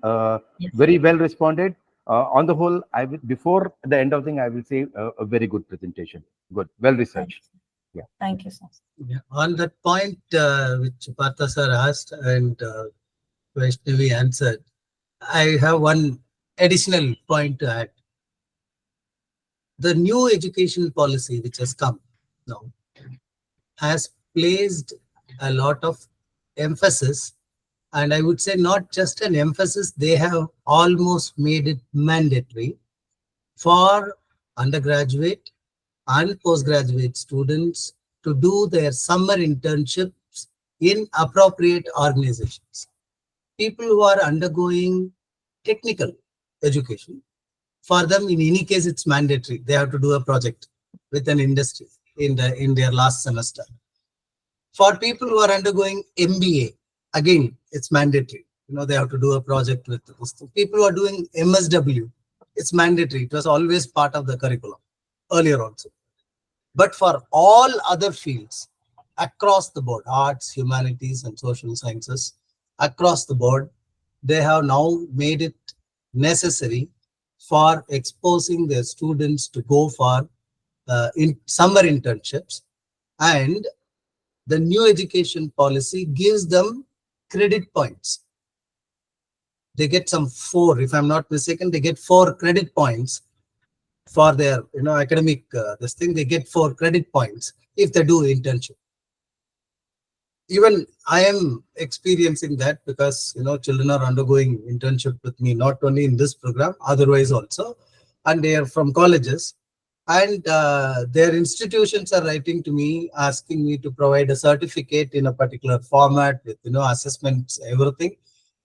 Speaker 4: Yes.
Speaker 3: very well responded. On the whole, I will, before the end of the thing, I will say a very good presentation. Good, well
Speaker 4: Thank
Speaker 3: researched.
Speaker 4: you.
Speaker 3: Yeah.
Speaker 4: Thank you, sir.
Speaker 1: Yeah. On that point, which Partha sir asked and Vaishnavi answered, I have one additional point to add. The new education policy which has come now has placed a lot of emphasis, and I would say not just an emphasis, they have almost made it mandatory for undergraduate and postgraduate students to do their summer internships in appropriate organizations. People who are undergoing technical education, for them, in any case, it's mandatory. They have to do a project with an industry in their last semester. For people who are undergoing MBA, again, it's mandatory. They have to do a project with this. People who are doing MSW, it's mandatory. It was always part of the curriculum earlier also. But for all other fields across the board, arts, humanities, and social sciences, across the board, they have now made it necessary for exposing their students to go for in summer internships. And the new education policy gives them credit points. They get some 4, if I'm not mistaken, they get 4 credit points for their academic this thing. They get 4 credit points if they do internship. Even I am experiencing that, because children are undergoing internship with me, not only in this program, otherwise also, and they are from colleges, and their institutions are writing to me asking me to provide a certificate in a particular format with assessments, everything,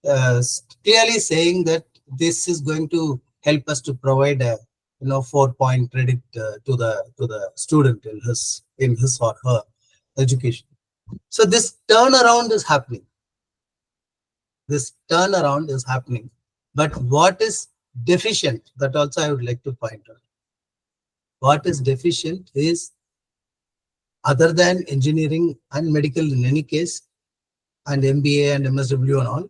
Speaker 1: clearly saying that this is going to help us to provide a 4-point credit to the student in his or her education. So this turnaround is happening. But what is deficient, that also I would like to point out. What is deficient is, other than engineering and medical in any case, and MBA and MSW and all,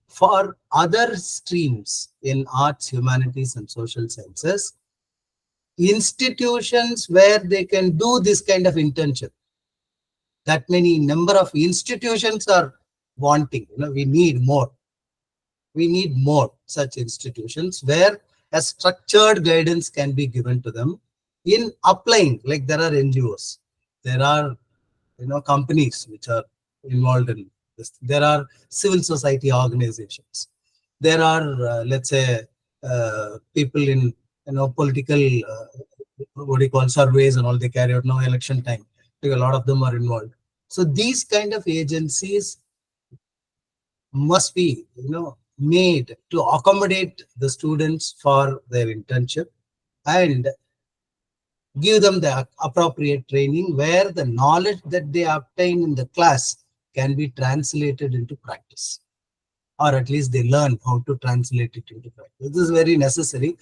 Speaker 1: for other streams in arts, humanities, and social sciences, institutions where they can do this kind of internship, that many number of institutions are wanting. We need more. We need more such institutions where a structured guidance can be given to them in applying. Like there are NGOs, there are companies which are involved in this. There are civil society organizations. There are let's say people in political what do you call surveys and all, they carry out now election time. A lot of them are involved. So these kind of agencies must be made to accommodate the students for their internship and give them the appropriate training where the knowledge that they obtain in the class can be translated into practice, or at least they learn how to translate it into practice. This is very necessary.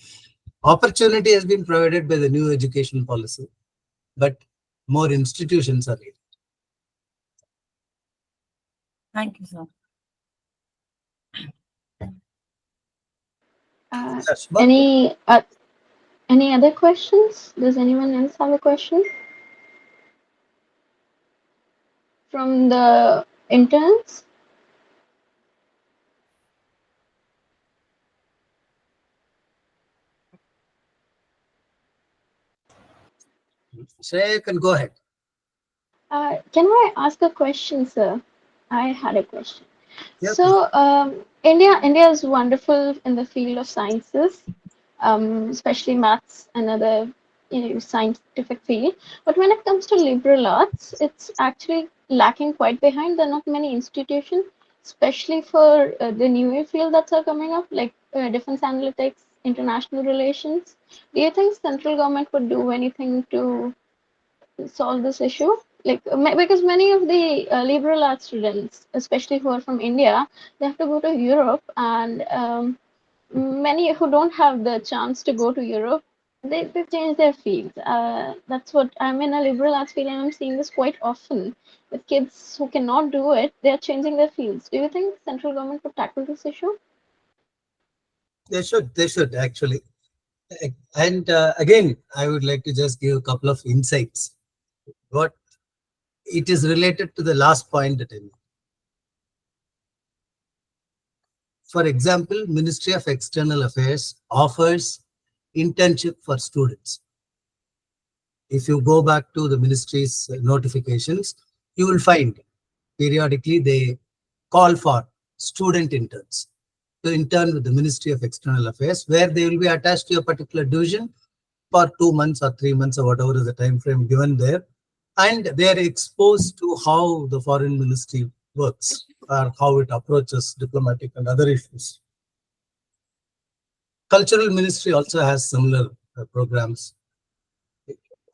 Speaker 1: Opportunity has been provided by the new education policy, but more institutions are needed.
Speaker 4: Thank you, sir.
Speaker 1: Yes,
Speaker 5: Any other questions? Does anyone else have a question? From the interns?
Speaker 1: Shreya, you can go ahead.
Speaker 5: Can I ask a question, sir? I had a question.
Speaker 1: Yeah,
Speaker 5: So, India is wonderful in the field of sciences, especially maths and other scientific field. But when it comes to liberal arts, it's actually lacking quite behind. There are not many institutions, especially for the newer field that's are coming up, like defense analytics, international relations. Do you think central government would do anything to solve this issue? Like, because many of the liberal arts students, especially who are from India, they have to go to Europe, and many who don't have the chance to go to Europe, they change their fields. That's what I'm in a liberal arts field, and I'm seeing this quite often with kids who cannot do it. They're changing their fields. Do you think central government would tackle this issue?
Speaker 1: They should actually. And again, I would like to just give a couple of insights. What it is related to the last point that I made. For example, Ministry of External Affairs offers internship for students. If you go back to the ministry's notifications, you will find periodically they call for student interns to intern with the Ministry of External Affairs, where they will be attached to a particular division for 2 months or 3 months or whatever is the time frame given there, and they are exposed to how the foreign ministry works or how it approaches diplomatic and other issues. Cultural Ministry also has similar programs.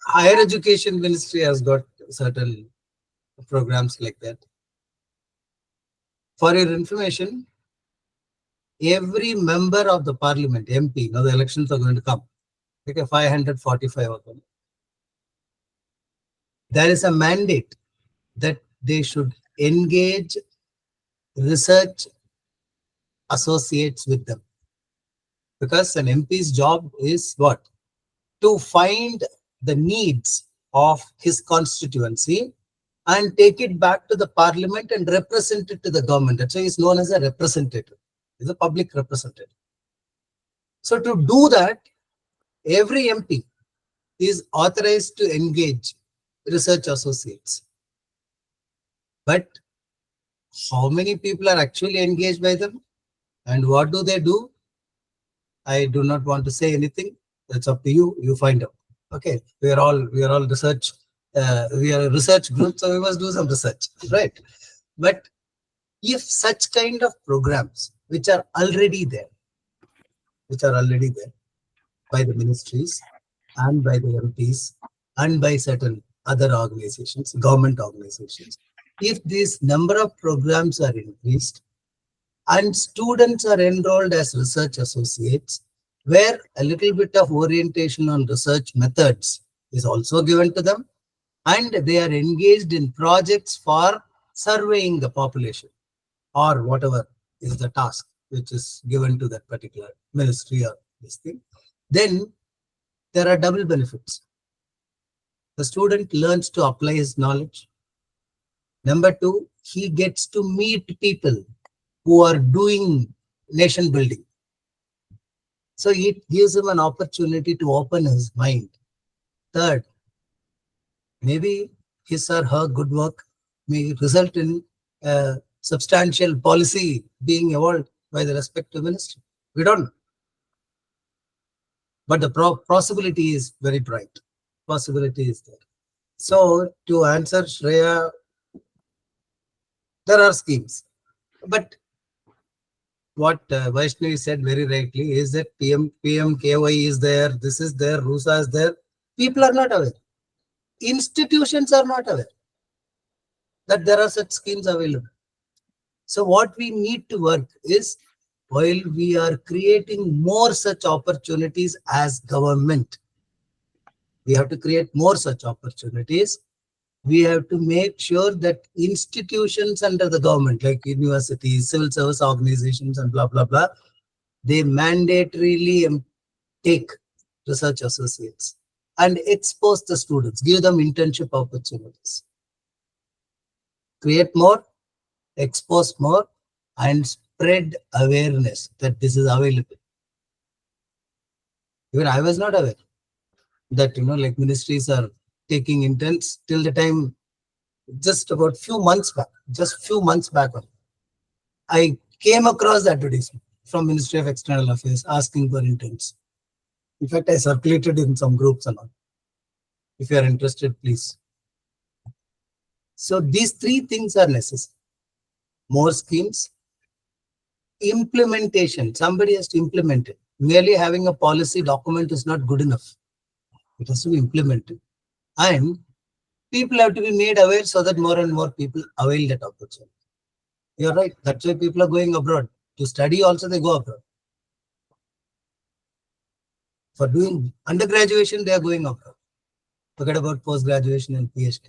Speaker 1: Higher Education Ministry has got certain programs like that. For your information, every member of the parliament, MP, now the elections are going to come, like a 545 of them. There is a mandate that they should engage research associates with them. Because an MP's job is what? To find the needs of his constituency and take it back to the parliament and represent it to the government. That's why he's known as a representative. He's a public representative. So to do that, every MP is authorized to engage research associates. But how many people are actually engaged by them? And what do they do? I do not want to say anything. That's up to you. You find out. Okay, we are all research. We are a research group, so we must do some research, right? But if such kind of programs, which are already there by the ministries and by the MPs and by certain other organizations, government organizations, if this number of programs are increased and students are enrolled as research associates, where a little bit of orientation on research methods is also given to them, and they are engaged in projects for surveying the population or whatever is the task which is given to that particular ministry or this thing. Then there are double benefits. The student learns to apply his knowledge. Number two, he gets to meet people who are doing nation building. So it gives him an opportunity to open his mind. Third, maybe his or her good work may result in a substantial policy being evolved by the respective ministry. We don't know. But the possibility is very bright. Possibility is there. So to answer Shreya, there are schemes. But what Vaishnavi said very rightly is that PMKVY is there, this is there, RUSA is there. People are not aware. Institutions are not aware that there are such schemes available. So what we need to work is, while we are creating more such opportunities as government, we have to create more such opportunities. We have to make sure that institutions under the government, like universities, civil service organizations, and blah, blah, blah, they mandatorily take research associates and expose the students, give them internship opportunities. Create more, expose more, and spread awareness that this is available. Even I was not aware that, like ministries are taking interns till the time, just about few months back, I came across the advertisement from Ministry of External Affairs asking for interns. In fact, I circulated in some groups and all. If you are interested, please. So these three things are necessary. More schemes, implementation. Somebody has to implement it. Merely having a policy document is not good enough. It has to be implemented. And people have to be made aware so that more and more people avail that opportunity. You're right. That's why people are going abroad. To study also, they go abroad. For doing undergraduation, they are going abroad. Forget about post-graduation and PhD.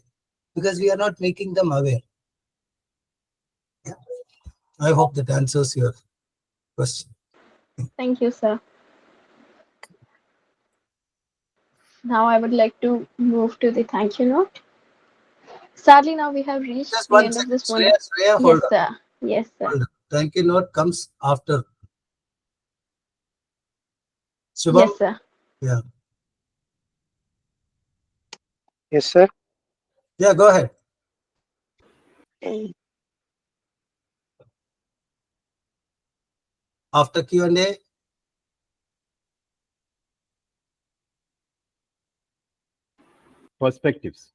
Speaker 1: Because we are not making them aware. Yeah. I hope that answers your question.
Speaker 5: Thank you, sir. Now I would like to move to the thank you note. Sadly, now we have reached
Speaker 1: Just
Speaker 5: the
Speaker 1: one
Speaker 5: end of
Speaker 1: second.
Speaker 5: this one.
Speaker 1: Shreya, hold
Speaker 5: Yes,
Speaker 1: on.
Speaker 5: sir. Yes, sir.
Speaker 1: Hold on. Thank you note comes after. Shubham?
Speaker 5: Yes, sir.
Speaker 1: Yeah.
Speaker 2: Yes, sir.
Speaker 1: Yeah, go ahead. After Q&A,
Speaker 3: Perspectives.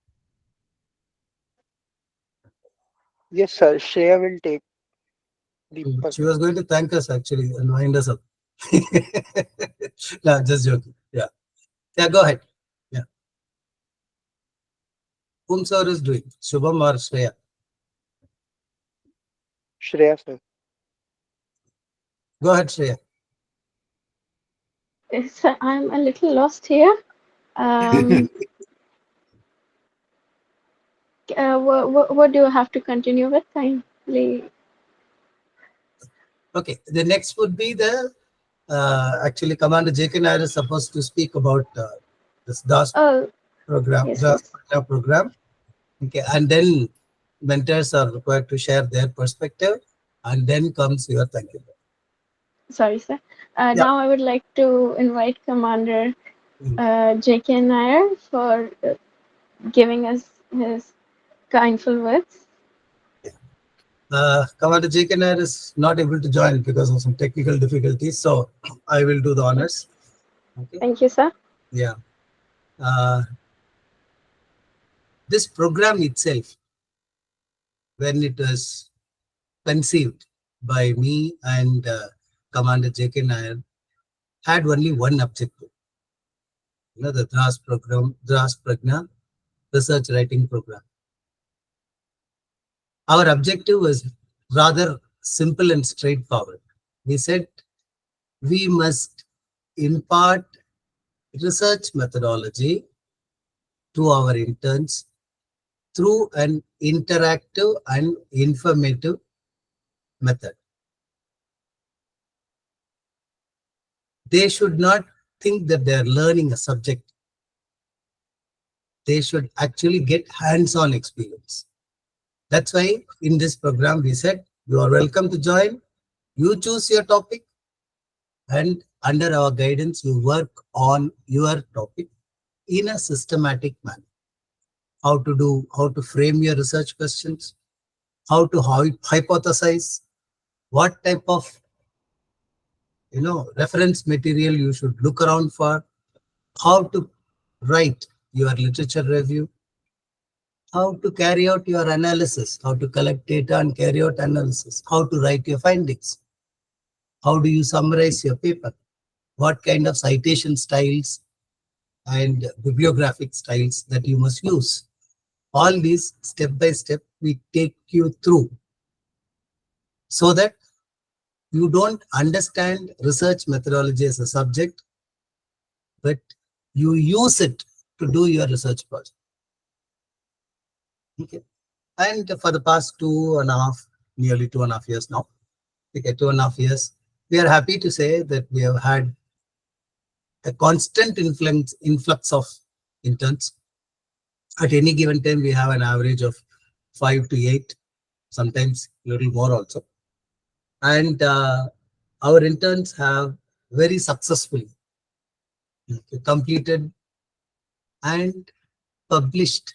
Speaker 2: Yes, sir. Shreya will take the
Speaker 1: she was going to thank us actually and wind us up. No, just joking. Yeah. Yeah, go ahead. Yeah. Whom sir is doing? Shubham or Shreya?
Speaker 2: Shreya, sir.
Speaker 1: Go ahead, Shreya.
Speaker 5: Sir, I'm a little lost here. Um, what do I have to continue with? Kindly.
Speaker 1: Okay. The next would be the actually Commander J.K. Nair is supposed to speak about this DAS
Speaker 5: Oh,
Speaker 1: program,
Speaker 5: yes,
Speaker 1: DAS
Speaker 5: yes.
Speaker 1: program. Okay, and then mentors are required to share their perspective, and then comes your thank you.
Speaker 5: Sorry, sir.
Speaker 1: Yeah.
Speaker 5: Now I would like to invite Commander J.K. Nair for giving us his kindful words.
Speaker 1: Commander J.K. Nair is not able to join because of some technical difficulties, so I will do the honors. Okay.
Speaker 5: Thank you, sir.
Speaker 1: Yeah. This program itself, when it was conceived by me and Commander J.K. Nair, had only one objective. The DRAS program, DRAS Praghna Research Writing Program. Our objective was rather simple and straightforward. We said we must impart research methodology to our interns through an interactive and informative method. They should not think that they are learning a subject. They should actually get hands-on experience. That's why in this program we said, you are welcome to join. You choose your topic, and under our guidance, you work on your topic in a systematic manner. How to frame your research questions, how to hypothesize, what type of reference material you should look around for, how to write your literature review, how to carry out your analysis, how to collect data and carry out analysis, how to write your findings, how do you summarize your paper, what kind of citation styles and bibliographic styles that you must use. All these step by step we take you through so that you don't understand research methodology as a subject, but you use it to do your research project. Okay. And for the past nearly 2.5 years now, 2.5 years, we are happy to say that we have had a constant influx of interns. At any given time, we have an average of 5 to 8, sometimes a little more also. And our interns have very successfully completed and published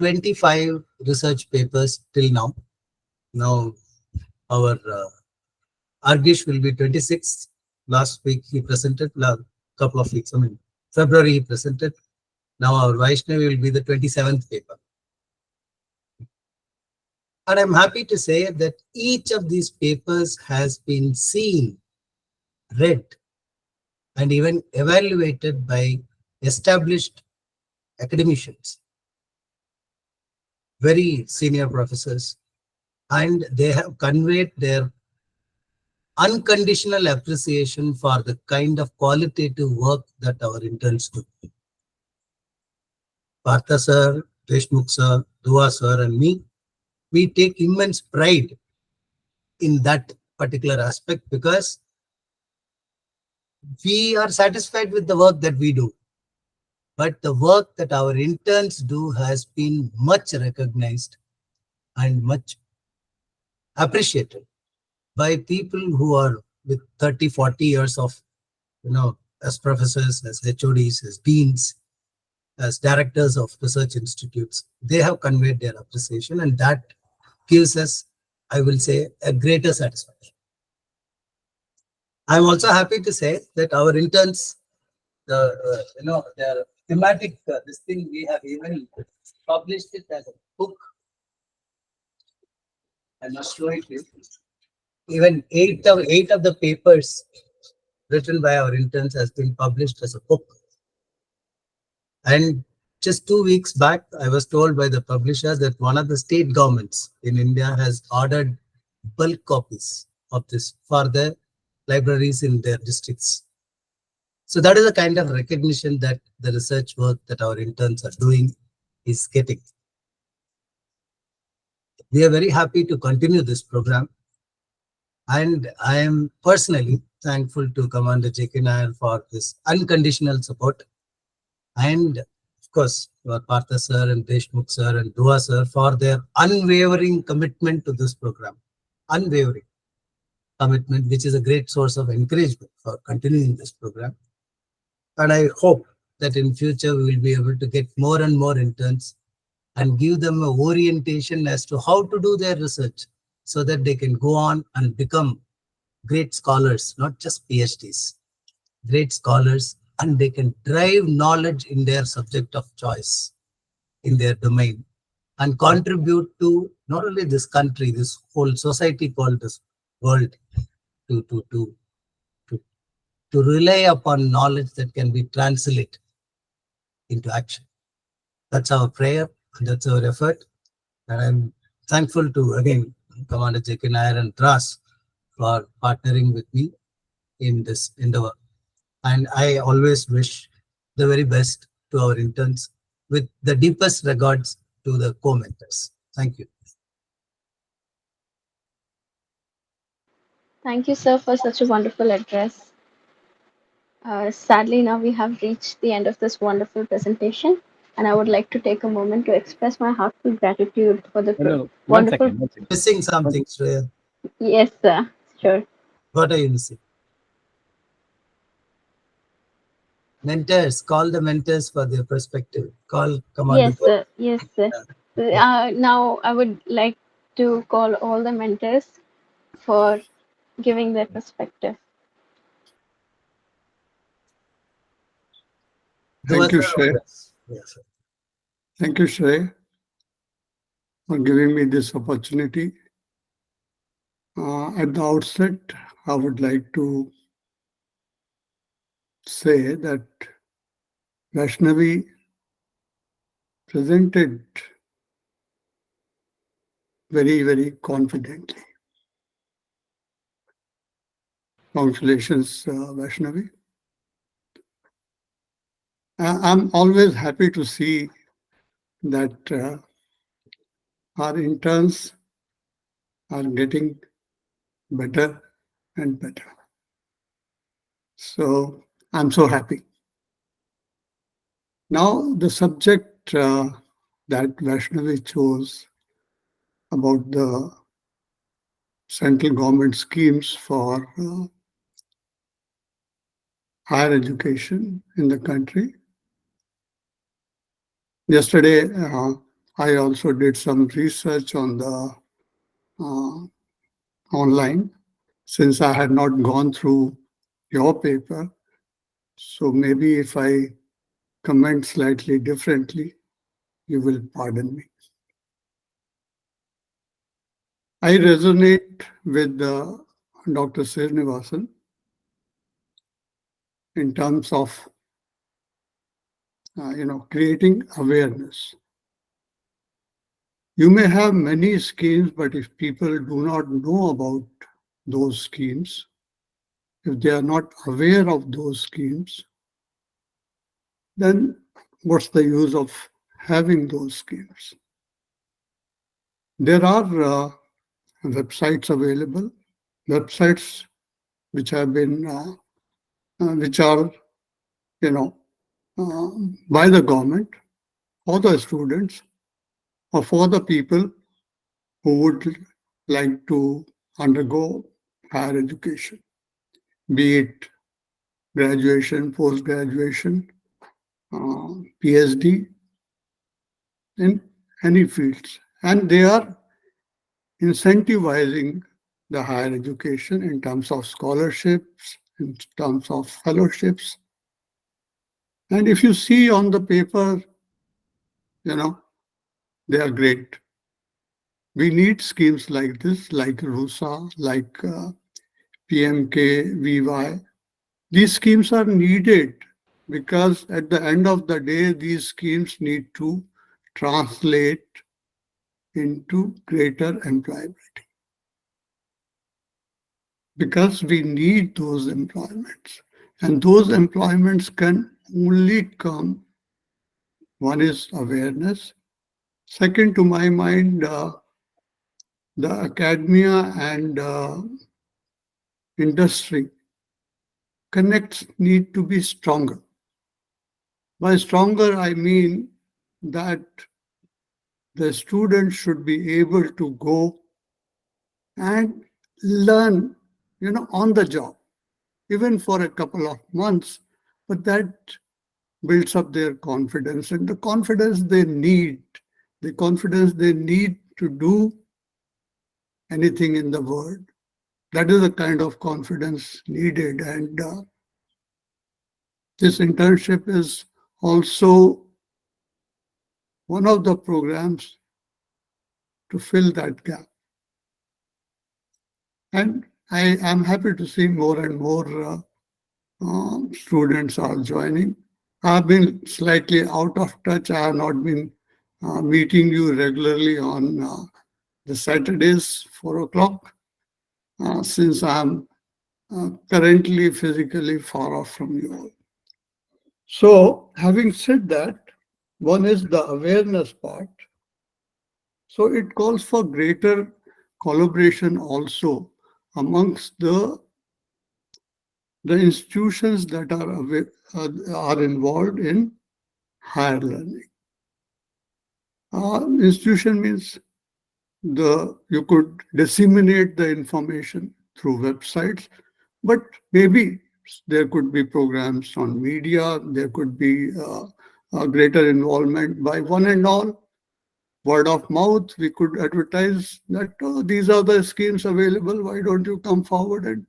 Speaker 1: 25 research papers till now. Now, our Argish will be 26th. Last week he presented, couple of weeks, February he presented. Now our Vaishnavi will be the 27th paper. And I'm happy to say that each of these papers has been seen, read, and even evaluated by established academicians, very senior professors, and they have conveyed their unconditional appreciation for the kind of qualitative work that our interns do. Partha sir, Deshmukh sir, Dua sir, and me, we take immense pride in that particular aspect because we are satisfied with the work that we do. But the work that our interns do has been much recognized and much appreciated by people who are with 30, 40 years of, as professors, as HODs, as deans, as directors of research institutes. They have conveyed their appreciation, and that gives us, I will say, a greater satisfaction. I'm also happy to say that our interns, their thematic, this thing, we have even published it as a book. I must show it to you. Even eight of the papers written by our interns has been published as a book. And just 2 weeks back, I was told by the publisher that one of the state governments in India has ordered bulk copies of this for the libraries in their districts. So that is the kind of recognition that the research work that our interns are doing is getting. We are very happy to continue this program. And I am personally thankful to Commander J.K. Nair for his unconditional support. And of course, Partha sir and Deshmukh sir and Dua sir for their unwavering commitment to this program. Unwavering commitment, which is a great source of encouragement for continuing this program. And I hope that in future we will be able to get more and more interns and give them a orientation as to how to do their research so that they can go on and become great scholars, not just PhDs, great scholars, and they can drive knowledge in their subject of choice, in their domain, and contribute to not only this country, this whole society called this world, to rely upon knowledge that can be translated into action. That's our prayer, and that's our effort. And I'm thankful to, again, Commander J.K. Nair and Dras for partnering with me in this endeavor. And I always wish the very best to our interns with the deepest regards to the co-mentors. Thank you.
Speaker 5: Thank you, sir, for such a wonderful address. Sadly, now we have reached the end of this wonderful presentation, and I would like to take a moment to express my heartfelt gratitude for the
Speaker 3: No, no, one
Speaker 5: wonderful.
Speaker 3: second, one second.
Speaker 1: Missing something, Shreya.
Speaker 5: Yes, sir. Sure.
Speaker 1: What are you missing? Mentors, call the mentors for their perspective. Come on.
Speaker 5: Yes, sir. Yes, sir. Now I would like to call all the mentors for giving their perspective.
Speaker 6: Thank you, Shrey.
Speaker 1: Yes, sir.
Speaker 6: Thank you, Shrey, for giving me this opportunity. At the outset, I would like to say that Vaishnavi presented very, very confidently. Congratulations, Vaishnavi. I'm always happy to see that our interns are getting better and better. So I'm so happy. Now, the subject that Vaishnavi chose about the central government schemes for higher education in the country. Yesterday, I also did some research on the online, since I had not gone through your paper. So maybe if I comment slightly differently, you will pardon me. I resonate with Dr. Srinivasan in terms of creating awareness. You may have many schemes, but if people do not know about those schemes, if they are not aware of those schemes, then what's the use of having those schemes? There are websites available, websites which have been, which are, by the government, for the students, or for the people who would like to undergo higher education, be it graduation, post-graduation, PhD, in any fields. And they are incentivizing the higher education in terms of scholarships, in terms of fellowships. And if you see on the paper, they are great. We need schemes like this, like RUSA, like PMKVY. These schemes are needed because at the end of the day, these schemes need to translate into greater employability. Because we need those employments. And those employments can only come, one is awareness. Second, to my mind, the academia and industry connects need to be stronger. By stronger, I mean that the student should be able to go and learn, on the job, even for a couple of months, but that builds up their confidence, and the confidence they need to do anything in the world. That is the kind of confidence needed. And this internship is also one of the programs to fill that gap. And I am happy to see more and more students are joining. I have been slightly out of touch. I have not been meeting you regularly on the Saturdays, 4 o'clock, since I'm currently physically far off from you all. So, having said that, one is the awareness part. So, it calls for greater collaboration also amongst the institutions that are involved in higher learning. Institution means you could disseminate the information through websites, but maybe there could be programs on media, there could be a greater involvement by one and all. Word of mouth, we could advertise that these are the schemes available, why don't you come forward and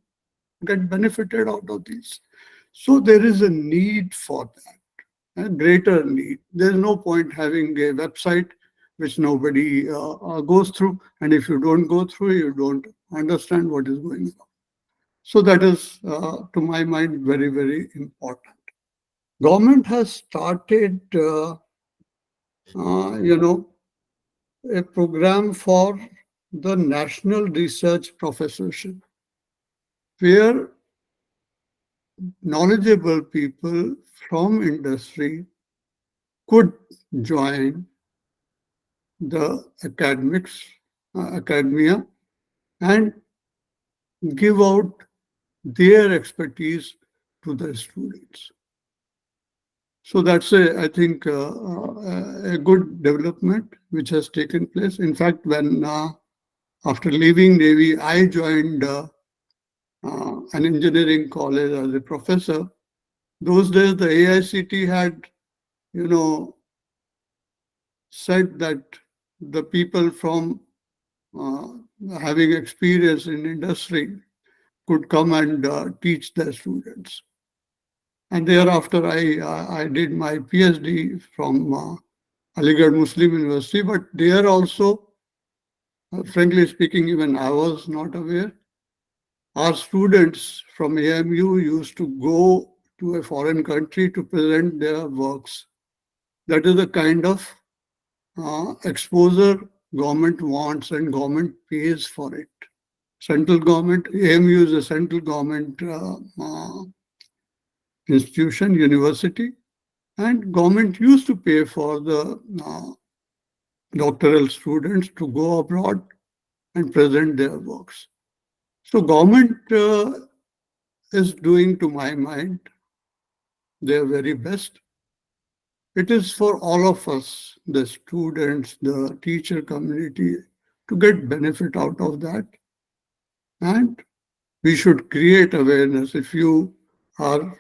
Speaker 6: get benefited out of these? So there is a need for that, a greater need. There's no point having a website which nobody goes through, and if you don't go through, you don't understand what is going on. So that is, to my mind, very, very important. Government has started, a program for the National Research Professorship, where knowledgeable people from industry could join the academia and give out their expertise to the students. So that's I think, a good development which has taken place. In fact, when after leaving Navy, I joined an engineering college as a professor. Those days, the AICT had, said that the people from having experience in industry could come and teach their students. And thereafter, I did my PhD from Aligarh Muslim University, but there also, frankly speaking, even I was not aware. Our students from AMU used to go to a foreign country to present their works. That is the kind of exposure government wants, and government pays for it. Central government, AMU is a central government institution, university, and government used to pay for the doctoral students to go abroad and present their works. So government is doing, to my mind, their very best. It is for all of us, the students, the teacher community, to get benefit out of that. And we should create awareness. If you are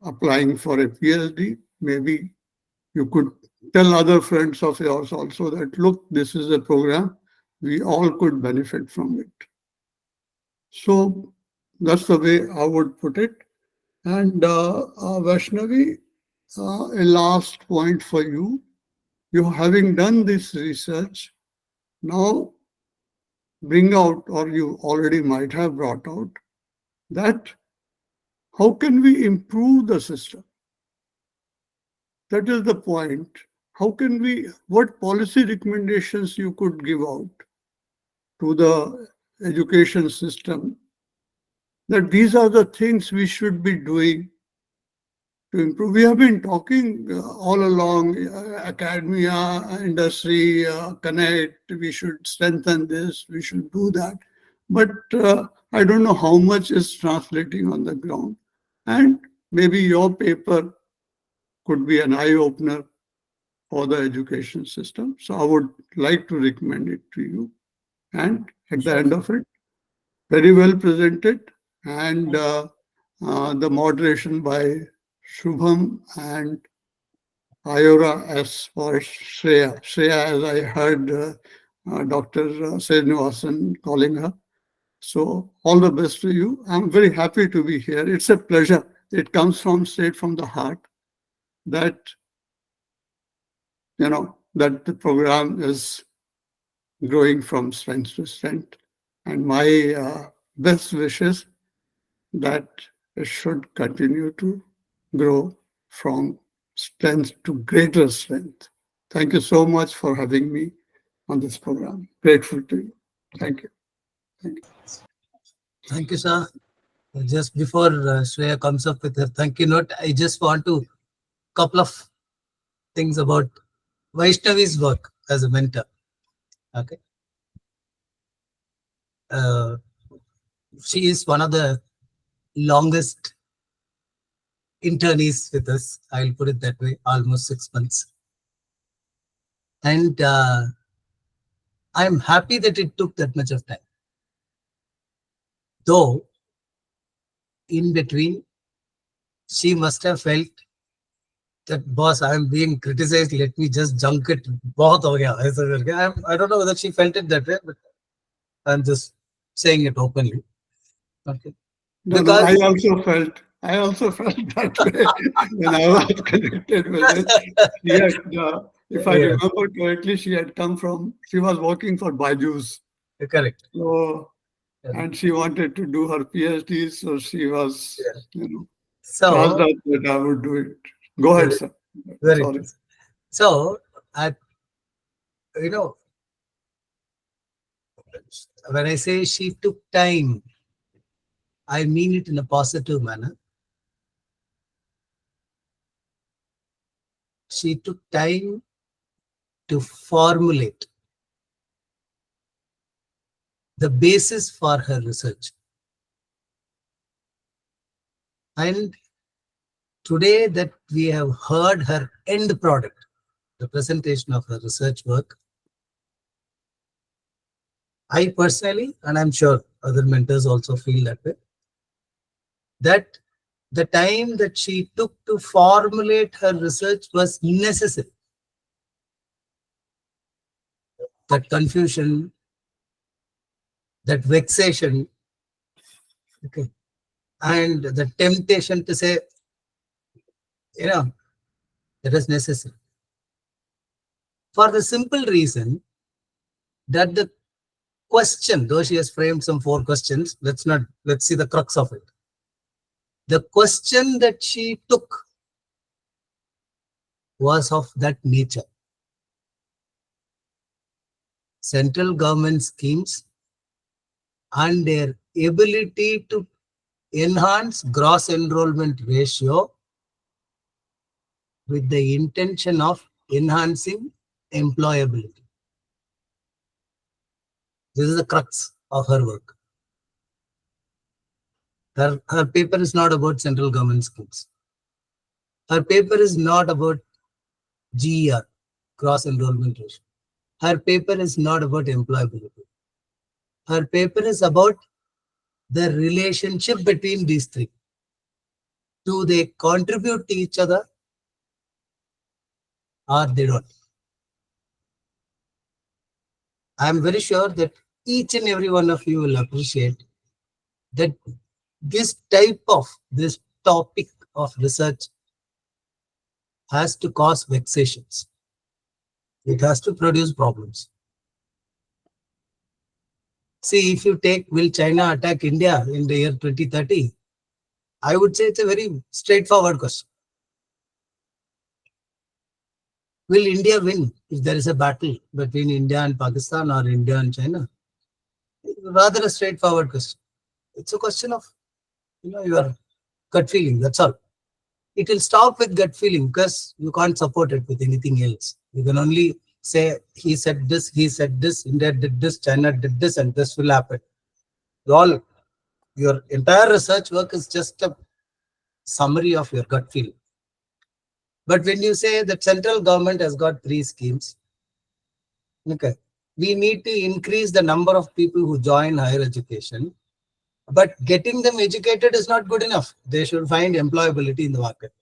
Speaker 6: applying for a PhD, maybe you could tell other friends of yours also that, look, this is a program, we all could benefit from it. So that's the way I would put it. And Vaishnavi, a last point for you. You having done this research, now bring out, or you already might have brought out, that how can we improve the system? That is the point. How can we, what policy recommendations you could give out to the education system, that these are the things we should be doing to improve. We have been talking all along, academia, industry, connect, we should strengthen this, we should do that. But I don't know how much is translating on the ground. And maybe your paper could be an eye-opener for the education system. So I would like to recommend it to you. And at the end of it, very well presented, and the moderation by Shubham and Ayora S for Shreya. Shreya, as I heard Dr. Srinivasan calling her. So all the best to you. I'm very happy to be here. It's a pleasure. It comes straight from the heart that, that the program is growing from strength to strength. And my best wishes that it should continue to grow from strength to greater strength. Thank you so much for having me on this program. Grateful to you. Thank you. Thank you.
Speaker 1: Thank you, sir. Just before Shreya comes up with her thank you note, I just want to couple of things about Vaishnavi's work as a mentor. Okay. Uh, she is one of the longest internees with us. I'll put it that way, almost 6 months. And I'm happy that it took that much of time. Though, in between, she must have felt that, boss, I'm being criticized, let me just junk it. बहुत हो गया, ऐसा करके. I don't know whether she felt it that way, but I'm just saying it openly. Okay.
Speaker 6: No,
Speaker 1: Because
Speaker 6: I also felt that way when I was connected with it. She had, if I
Speaker 1: Yeah.
Speaker 6: remember correctly, she was working for Baiju's.
Speaker 1: correct.
Speaker 6: So, and she wanted to do her PhD, so she was, charged
Speaker 1: So
Speaker 6: up that I would do it. Go ahead, sir.
Speaker 1: very
Speaker 6: Sorry.
Speaker 1: good. So at you know when I say she took time, I mean it in a positive manner. She took time to formulate the basis for her research. And today that we have heard her end product, the presentation of her research work, I personally, and I'm sure other mentors also feel that way, that the time that she took to formulate her research was necessary. That confusion, that vexation, okay, and the temptation to say, that is necessary. For the simple reason that the question, though she has framed some 4 questions, let's see the crux of it. The question that she took was of that nature. Central government schemes and their ability to enhance gross enrollment ratio with the intention of enhancing employability. This is the crux of her work. Her paper is not about central government schemes. Her paper is not about GER, gross enrollment ratio. Her paper is not about employability. Her paper is about the relationship between these 3. Do they contribute to each other or they don't? I am very sure that each and every one of you will appreciate that this topic of research has to cause vexations. It has to produce problems. See, if you take, will China attack India in the year 2030? I would say it's a very straightforward question. Will India win if there is a battle between India and Pakistan or India and China? Rather a straightforward question. It's a question of, your gut feeling. That's all. It will stop with gut feeling because you can't support it with anything else. You can only say, he said this, India did this, China did this, and this will happen. Your entire research work is just a summary of your gut feeling. But when you say that central government has got 3 schemes, okay, we need to increase the number of people who join higher education, but getting them educated is not good enough. They should find employability in the market.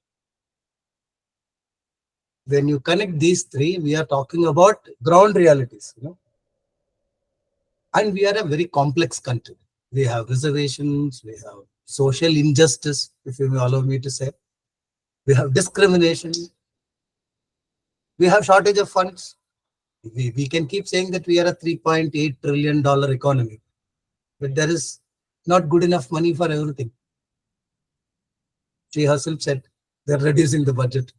Speaker 1: When you connect these 3, we are talking about ground realities, and we are a very complex country. We have reservations, we have social injustice, if you may allow me to say. We have discrimination. We have shortage of funds. We can keep saying that we are a $3.8 trillion economy, but there is not good enough money for everything. She herself said they're reducing the budget.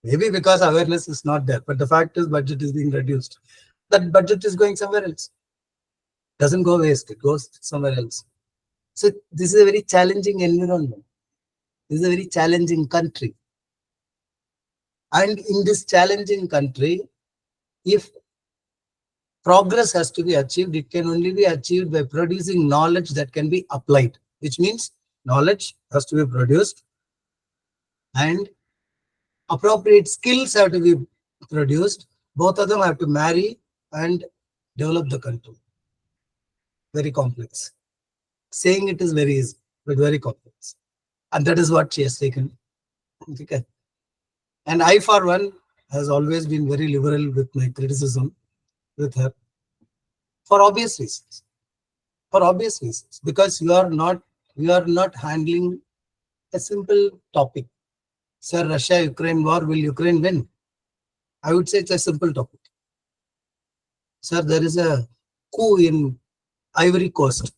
Speaker 1: Maybe because awareness is not there, but the fact is budget is being reduced. That budget is going somewhere else. Doesn't go waste, it goes somewhere else. So this is a very challenging environment. This is a very challenging country. And in this challenging country, if progress has to be achieved, it can only be achieved by producing knowledge that can be applied, which means knowledge has to be produced and appropriate skills have to be produced. Both of them have to marry and develop the country. Very complex. Saying it is very easy, but very complex. And that is what she has taken. Okay. And I, for one, has always been very liberal with my criticism with her for obvious reasons. For obvious reasons, because you are not handling a simple topic. Sir, Russia-Ukraine war, will Ukraine win? I would say it's a simple topic. Sir, there is a coup in Ivory Coast.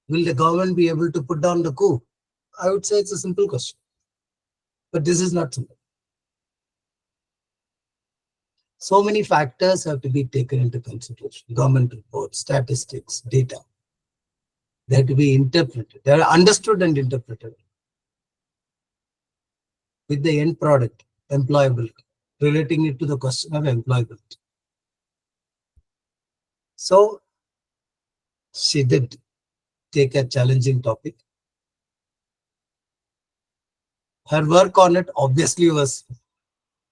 Speaker 1: Will the government be able to put down the coup? I would say it's a simple question. But this is not simple. So many factors have to be taken into consideration. Government reports, statistics, data. They have to be interpreted. They are understood and interpreted with the end product, employability, relating it to the question of employability. So she did take a challenging topic. Her work on it obviously was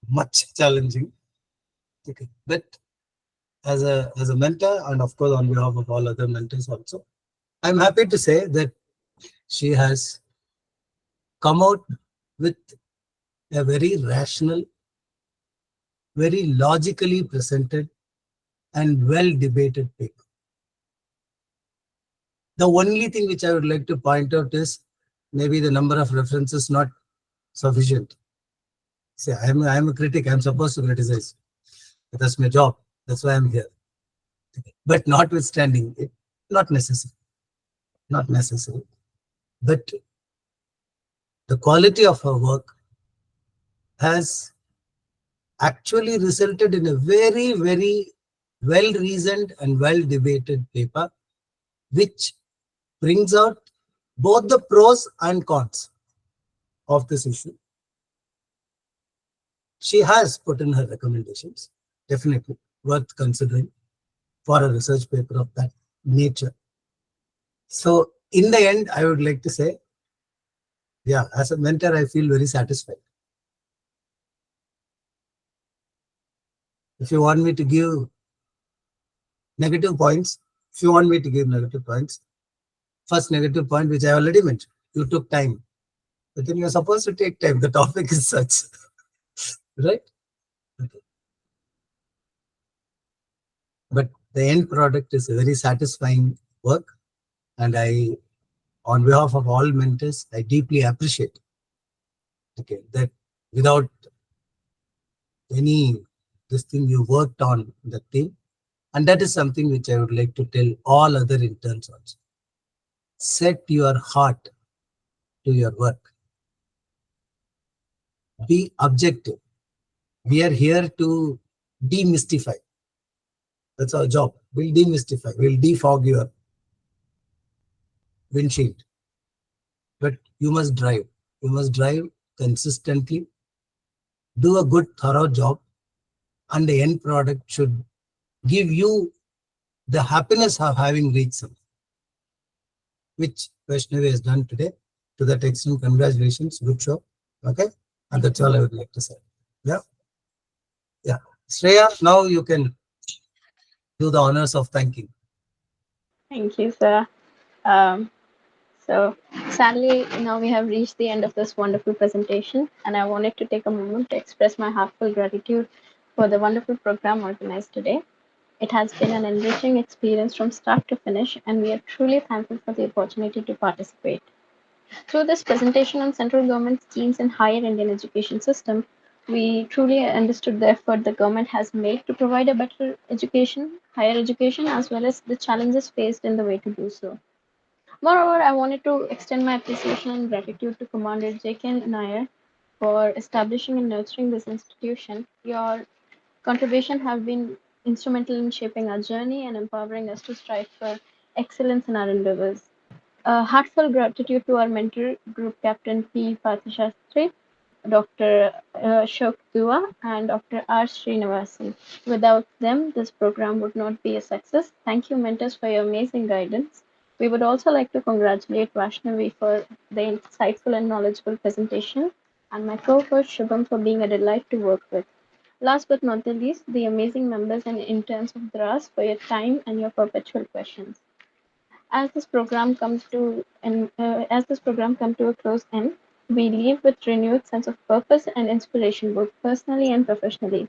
Speaker 1: much challenging. Okay. But as a mentor, and of course on behalf of all other mentors also, I'm happy to say that she has come out with a very rational, very logically presented and well debated paper. The only thing which I would like to point out is maybe the number of references not sufficient. See, I'm a critic. I'm supposed to criticize. That's my job. That's why I'm here. But notwithstanding it, not necessary. Not necessary. But the quality of her work has actually resulted in a very, very well-reasoned and well-debated paper, which brings out both the pros and cons of this issue. She has put in her recommendations, definitely worth considering for a research paper of that nature. So in the end, I would like to say, yeah, as a mentor, I feel very satisfied. If you want me to give negative points, first negative point, which I already mentioned, you took time. But then you're supposed to take time. The topic is such, right? Okay. But the end product is a very satisfying work. And I, on behalf of all mentors, I deeply appreciate, okay, that without any this thing you worked on the thing. And that is something which I would like to tell all other interns also. Set your heart to your work. Be objective. We are here to demystify. That's our job. We'll demystify. We'll defog your windshield. But you must drive. You must drive consistently. Do a good, thorough job. And the end product should give you the happiness of having reached something, which Vaishnavi has done today. To that extent, congratulations. Good show. Okay. And that's all I would like to say. Yeah. Yeah. Shreya, now you can do the honors of thanking.
Speaker 5: Thank you, sir. Um, so sadly, now we have reached the end of this wonderful presentation, and I wanted to take a moment to express my heartfelt gratitude for the wonderful program organized today. It has been an enriching experience from start to finish, and we are truly thankful for the opportunity to participate. Through this presentation on central government schemes in higher Indian education system, we truly understood the effort the government has made to provide a better education, higher education, as well as the challenges faced in the way to do so. Moreover, I wanted to extend my appreciation and gratitude to Commander J.K. Nair for establishing and nurturing this institution. Your contribution have been instrumental in shaping our journey and empowering us to strive for excellence in our endeavors. Heartfelt gratitude to our mentor, Group Captain P. Pathashastri, Dr. Ashok Dua, and Dr. R. Srinivasan. Without them, this program would not be a success. Thank you, mentors, for your amazing guidance. We would also like to congratulate Vaishnavi for the insightful and knowledgeable presentation, and my co-host Shubham for being a delight to work with. Last but not the least, the amazing members and interns of DRAS for your time and your perpetual questions. As this program come to a close end, we leave with renewed sense of purpose and inspiration, both personally and professionally.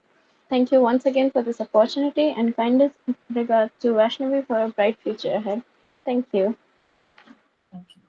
Speaker 5: Thank you once again for this opportunity, and kindest regards to Vaishnavi for a bright future ahead. Thank you.
Speaker 4: Thank you.